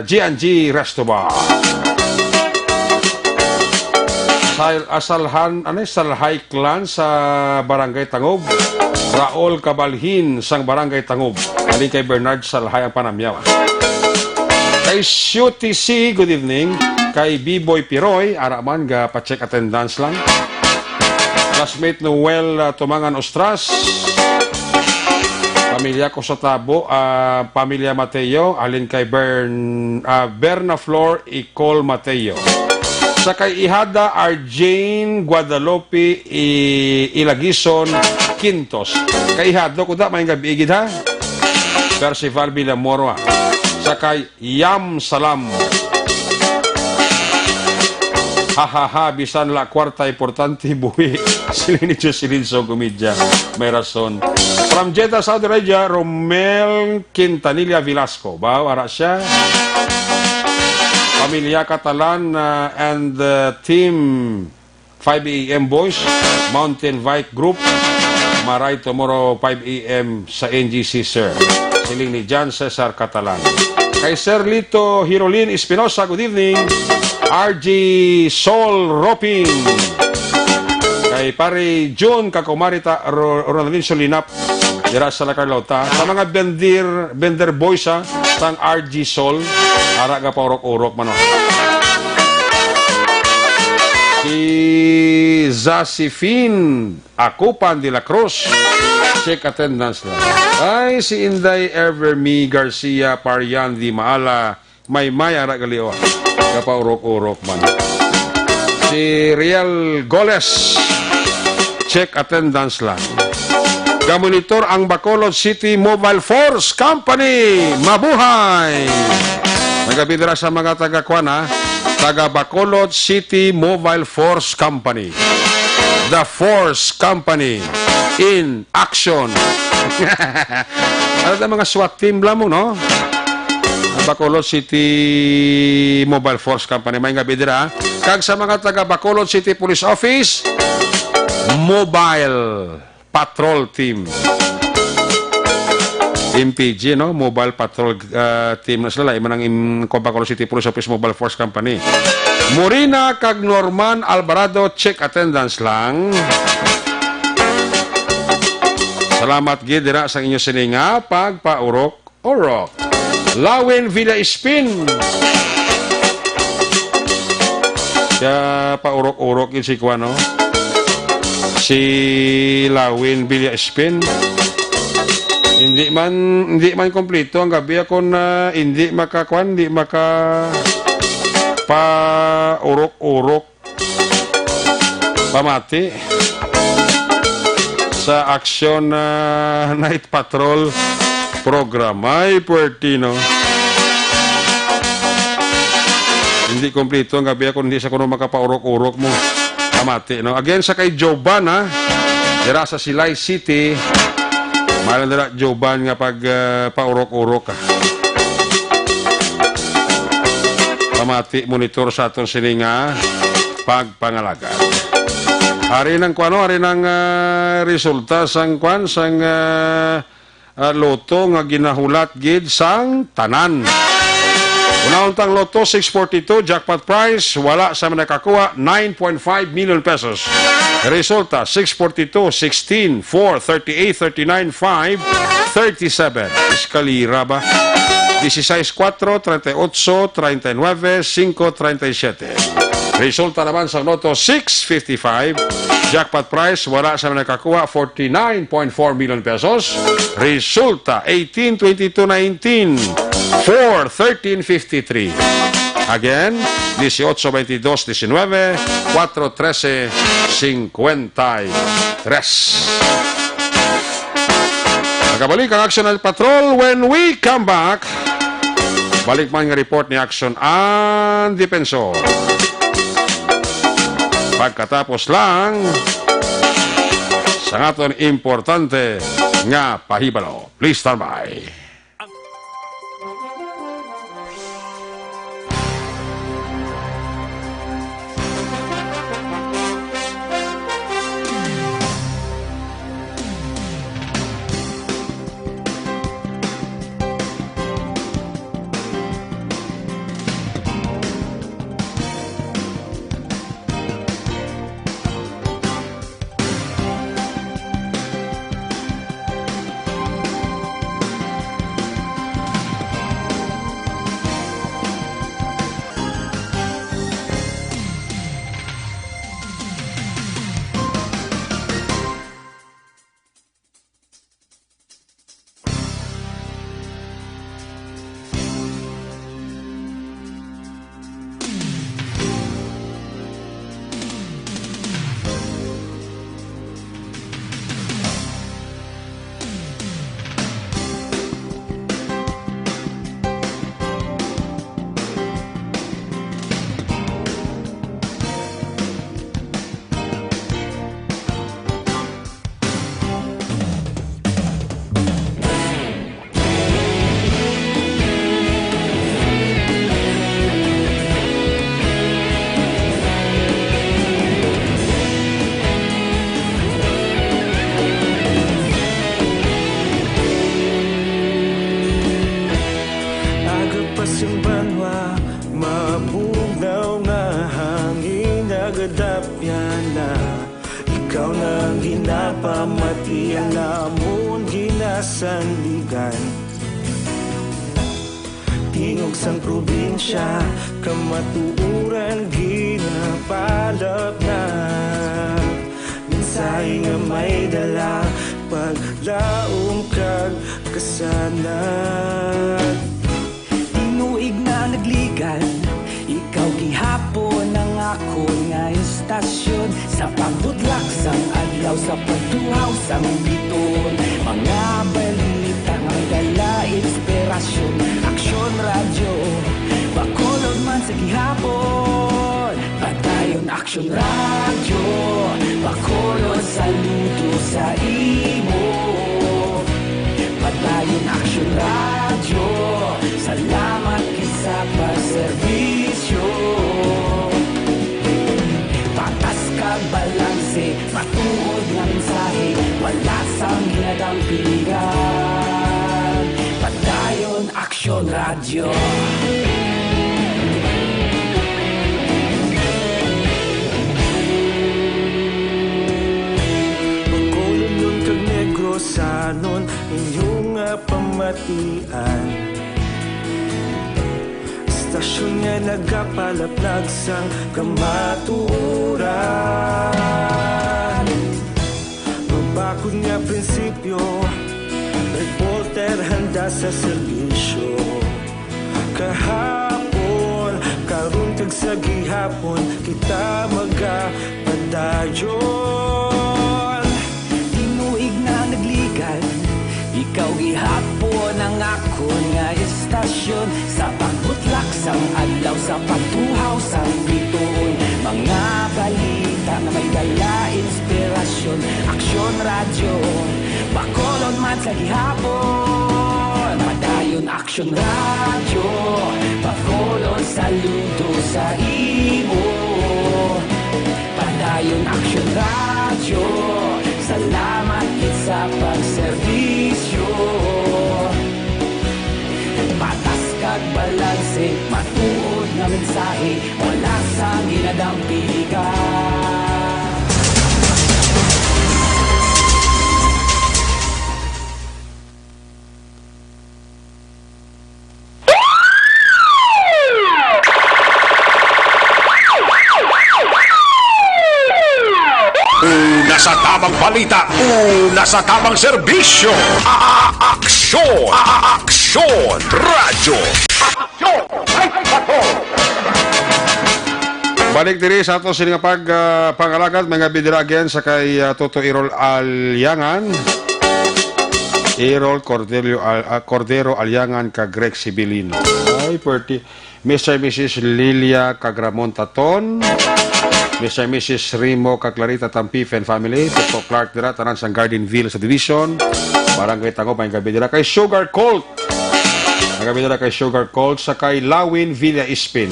G&G Resto Bar. Salhay Clan sa Barangay Tangob. Raul Cabalhin sang Barangay Tangob. Ali kay Bernard Salhay ang panamyaw. Kay CUTC, good evening. Kay B-Boy Piroy, araman ga pa-check attendance lang. Classmate Noel Tumangan Ostras. Pamilya ko sa Tabo, Pamilya Mateo, alin kay Berna Flor Icol Mateo. Sa kay Ihada Arjane Guadalupe Ilagison Quintos. Kay Ihado ko da may gabigid ha. Percival Villamoro. Sa kay Yam Salam. Hahaha, bisan la kwarta importante buwi. Silin ni Jocelyn Song Komedya. May rason. From Jeddah, Saudi Arabia, Romel Quintanilla Velasco. Ba, wala siya. Pamilya Catalan and Team 5 a.m. Boys, Mountain Bike Group, maray tomorrow 5 a.m. sa NGC, sir. Siling ni John Cesar Catalan. Kay Sir Lito Hirolin Espinosa, good evening. RG Sol Roping. Kay pare John Kakumarita Ronaldin Solinap, dira sa La Carlota. Sa mga bender boys sang RG Sol, ara ga pa urok-urok mano. Si Zasifin Akupan de la Cruz, check attendance lang. Ay, si Inday Everme Garcia Parian di Maala, may ara galio. Ga pa urok-urok man. Si Real Goles, check attendance lang. Gamonitor ang Bacolod City Mobile Force Company. Mabuhay! Nagabidra sa mga taga-kwana, taga Bacolod City Mobile Force Company. The Force Company in action. Ano na mga SWAT team lang mo, no? Bacolod City Mobile Force Company. May ngabidra. Kag sa mga taga Bacolod City Police Office, Mobile Patrol Team. MPG, no? Mobile Patrol Team na sila. Iman ang Bacolod City Police Office Mobile Force Company. Morina kag Norman Alvarado, check attendance lang. Salamat gidira sa inyo sininga pagpaurok-urok. Lawin Villa Spin. Kaya paurok-urok yun si Kuano. Si Lawin Villa Spin. Hindi man kompleto ang gabi ako na hindi makakuan, hindi maka pa-urok-urok pamati sa aksyon night patrol program. Ay, Puertino. Hindi kompleto ang gabi ako, hindi sa kuno makapaurok-urok mo pamati, no? Again, sa kay Joban, dira sa Silay City, malang dira Joban nga pag paurok-urok ka. Pamati monitor sa atong sininga pagpangalaga. Hari ng kuano, hari ng resulta sang kuan sang loto nga ginahulat gid sang tanan. Unauntang loto 642 jackpot prize, wala sa nakakuha 9.5 million pesos. Resulta 642, 16, 4, 38, 39, 5, 37. Eskalira ba? 16, 4, 38, 39, 5, 37. Resulta naman sa loto 655. Jackpot prize, wala sa nakakuha 49.4 million pesos. Resulta 18, 22, 19, 4, 13, 53. Again, 18, 22, 19, 4, 13, 53. Nakabalik ang Action and Patrol. When we come back, balik man nga report ni Action and Defensor. Pagkatapos lang sa aton importante nga pahibalo. Please stand by. pasimbanwa mabugnaw nga hangin nagadapyan na ikaw nang ginapamati ang namon ginasandigan tingog sang probinsya kamatuuran ginapalap na minsay nga may dala paglaong kag kasanat tinuig na nagligan ikaw gihapon ang ako nga istasyon sa pagbutlak sang adlaw sa pagtuhaw sang biton mga balita nga may dala inspirasyon aksyon radyo bakolod man sa gihapon patayon aksyon radyo bakolod saludo sa imo patayon aksyon radyo salamat kisa pagserbisyo patas kag balanse matuod nga mensahe wala sang ginadampigan patayon aksyon radyo Bacolod nun kag Negrosanon inyong pamatian Istasyon nga nagapalaplag sang kamatuuran Mabakod nga prinsipyo reporter handa sa serbisyo kahapon karon kag sa gihapon kita magapadayon tinuig na nagligan ikaw gihapon ang ako nga istasyon sa pagbutlak sang adlaw sa pagtuhaw sang biton mga balita nga may dala inspirasyon aksyon radyo bakolod man sa gihapon padayon aksyon radyo bakolod saludo sa imo padayon aksyon radyo salamat kit sa pagserbisyo patas kag balanse matuod nga mensahe wala sang ginadampigan Una sa tamang balita, una sa tamang serbisyo. Aksyon! Aksyon! Radyo! Aksyon! Balik diri sa ato sini nga pangalagad mga bidira again sa kay Toto Irol Alyangan. Irol Cordero Alyangan kag Rex Sibilino. Ay, perti. Mr. and Mrs. Lilia Cagramon Taton. Mr. and Mrs. Rimo Clarita Tampif and family. Toto Clark dira tanan sang Gardenville sa Division. Barangay Tango may gabi dira kay Sugar Colt. Gabi dira kay Sugar Colt sa kay Lawin Villa Ispin.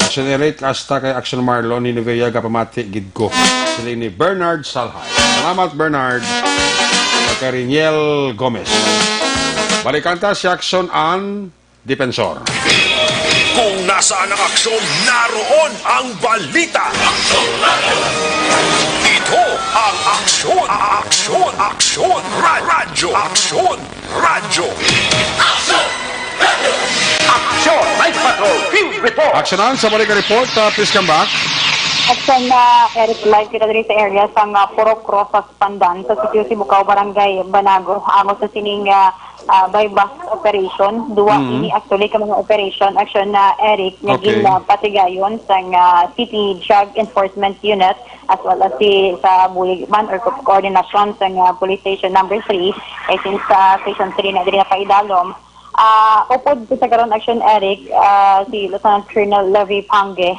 Action Eric hasta kay Action Marlon ni Nuveyaga pamati gidgo. Sila ni Bernard Salhay. Salamat Bernard. Kay Riniel Gomez. Balikanta si Action An Dipensor. Kung nasaan ang aksyon, naroon ang balita. Ito ang aksyon. Aksyon! Aksyon! Radyo! Aksyon! Radyo! Aksyon! Night Patrol! Field Report! Action An sa balik report. Please come back. Action na Eric live kita diri sa area sa Puro Cross sa Pandan sa sitio Sibukaw Barangay Banago amo sa sining bypass operation duwa ini actually ka mga operation action na Eric nga patigayon sa City Drug Enforcement Unit as well as sa Buligman or coordination sa police station number 3 ay sa station 3 na diri na Paidalom. Upod sa karon action Eric, si Lieutenant Colonel Levy Pange,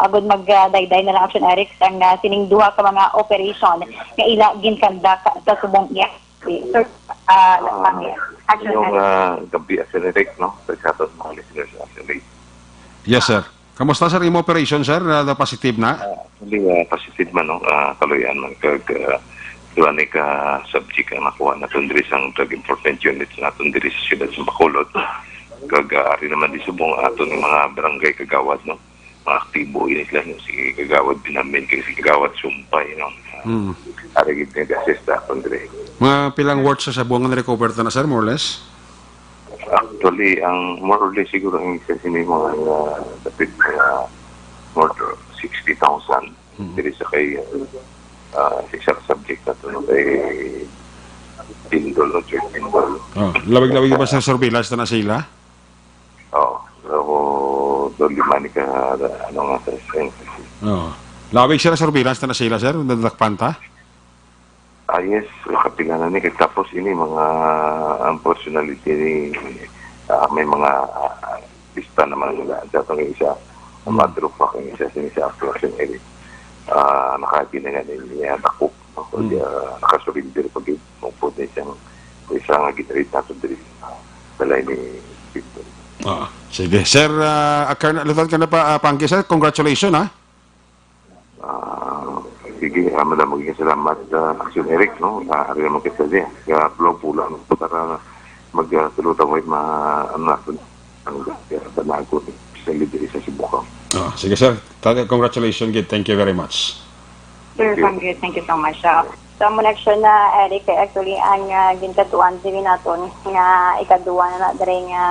agud magdayday na lang action Eric sang sining duha ka mga operation nga ila ginkanda sa subong iya. Sir, Pange. Action Eric. Gabi action Eric, no? Sa atos mga listeners action Eric. Yes, sir. Kamusta, sir, yung operation, sir? Positive na? Actually, positive man, no? Kaluyan man. Doon ay ka-subject ang nakuha na diri sang drug enforcement units na diri sa siyudad sa Bacolod. Kag-ari naman di subong ato ng mga barangay kagawad, no? Mga aktibo yun sila, no? Si kagawad Binamin, kag si kagawad Sumpay, no? Ari gid nag-assist ato diri. Mga pilang words sa buwangan recover na, sir, more or less? Actually, ang more or less siguro ang isa sini mga dapat more to 60,000 diri sa kay sa subject na ito, no? Kay Pindol, no? Church Pindol. Labig-labig ba sa surveillance na sila? So, doon lima ni ka, ano nga sa strength. Labig sila surveillance na sila, sir? Nadakpan ta? Yes, kapila na ni. Tapos ini mga unfortunately ni may mga pista naman nila. Dato ng isa, madrop pa kang isa sa actuation area. Nakakita nga niya takop. Nakasurindir pag mupod na isang gitarit nato diri balay ni Victor. Sige. Sir, lutan ka na pa, Pangki, sir. Congratulations, ha? Sige, madam, magiging salamat sa Aksyon Eric, no? Ari naman kita siya. Kaya pulang para magtulutan mo yung ang banago sa lideri sa Sibukang. Sige, sir. Congratulations, Gid. Thank you very much. Sir, thank you so much. Sa connection na Eric, actually ang ginkaduan diri naton nga ikaduan na diri nga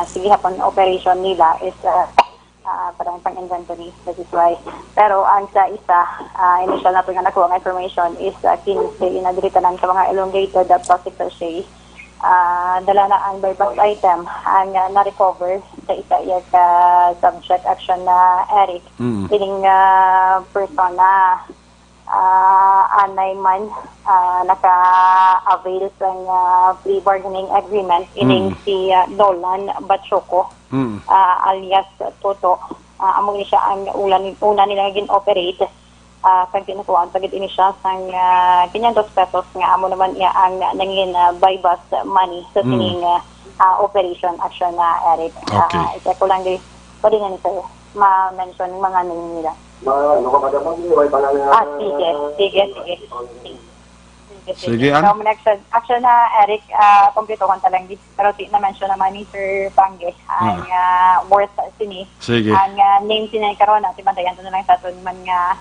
sige hapon operation nila is parang pang-inventory, that is why. Pero ang sa isa, initial na ito nga nakuha ng information is 15 na diri tanan sa mga elongated plastic sachet. Dala na ang bypass item ang na-recover sa isa yung subject action na Eric. Piling person na anay man naka-avail sa plea bargaining agreement ining si Dolan Batchoco alias Toto. Among ni siya ang una nila gin-operate kag tinukuan pagid ini siya sang 500 pesos nga amo naman iya ang nangin buy-bus money sa sining operation action na Eric. Isa ko lang din pwede nga ni sir ma-mention mga nangin nila. Sige. Action na Eric, kompleto ko talang di. Pero na-mention naman ni Sir Pangge ang worth sini. Sige. Ang name sinay karon natin bantayan na lang sa aton man nga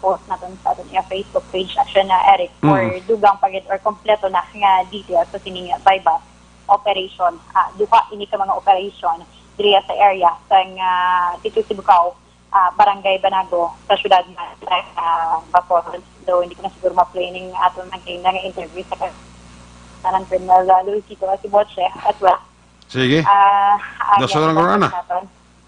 post natin sa aton Facebook page action na Eric for dugang pagit or kompleto na nga details sa sining bypass operation. Duha ini ka mga operation diri sa area sa Tito Sibukao. Barangay Banago sa syudad na Bacolod. Though hindi ko na siguro ma-planning ato ng interview sa kanang Colonel Luisito Asiboche as well. Sige. Daso lang ko na.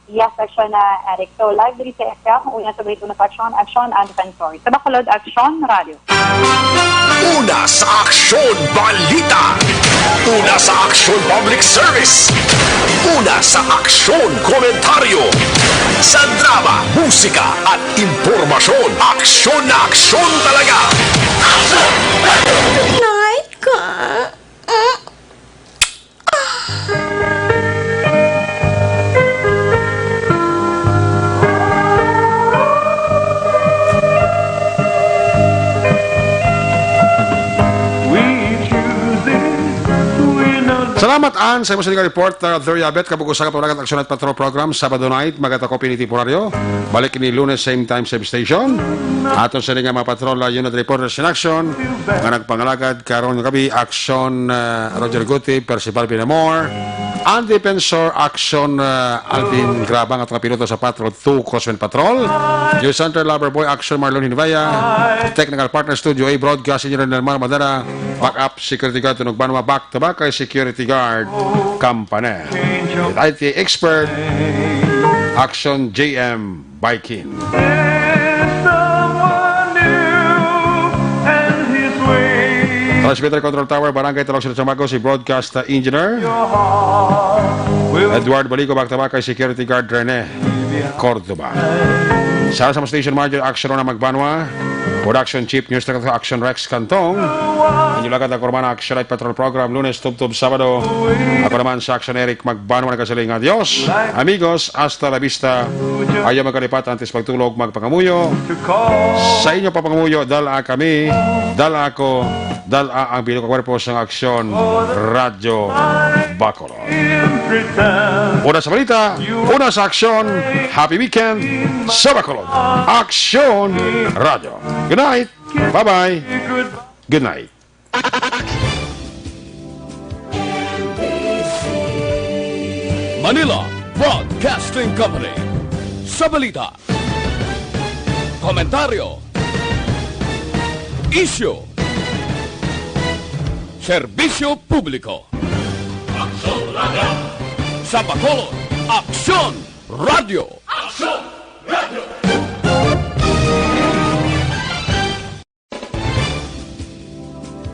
Yes, action na Eric. So, live diri sa FM, una sa Brito na Action and Defensory. Sa Bacolod, Action Radio. Una sa Aksyon Balita. Una sa Aksyon Public Service. Una sa Aksyon Komentaryo. Sa drama, musika at impormasyon. Aksyon na aksyon talaga. Night ka. Salamat Ann sa imong report Dr. Yabet kabugusan ka pamanagat aksyon at patrol program Sabado night magata ko piniti poraryo balik ni Lunes same time same station aton sa nga mga patrol unit reporters in action nga nagpangalagad karon gabi action Roger Guti Percival Pinamor ang defensor action Alvin Grabang at mga piloto sa Patrol 2 Crosswind Patrol Joy Center Loverboy action Marlon Hinvaya technical partner studio A broadcast engineer Nelmar Madera backup security guard tunog Banwa back to back kay security guard Campaner with IT expert action JM Bikin Transmitter Control Tower Barangay Talok Sila Samago si broadcast engineer Edward Balico back to back kay security guard Rene Cordoba sa station manager action na Magbanwa Production Chief News Director Action Rex Cantong. Inyulagad ang Kormana Action Light Patrol Program Lunes, Tubtub, Sabado. Ako naman sa Action Eric Magbano na kasaling. Adios, amigos, hasta la vista. Ayaw magkalipat antes pagtulog, magpangamuyo. Sa inyo papangamuyo, dala kami, dala ako, dala ang bilang kwerpo sa Aksyon Radyo Bacolod. Una sa balita, una sa aksyon. Happy weekend sa Bacolod. Aksyon Radio. Good night. Bye-bye. Good night. Manila Broadcasting Company. Sa balita, komentaryo, issue, serbisyo publiko. Sa Bacolod, Aksyon Radio.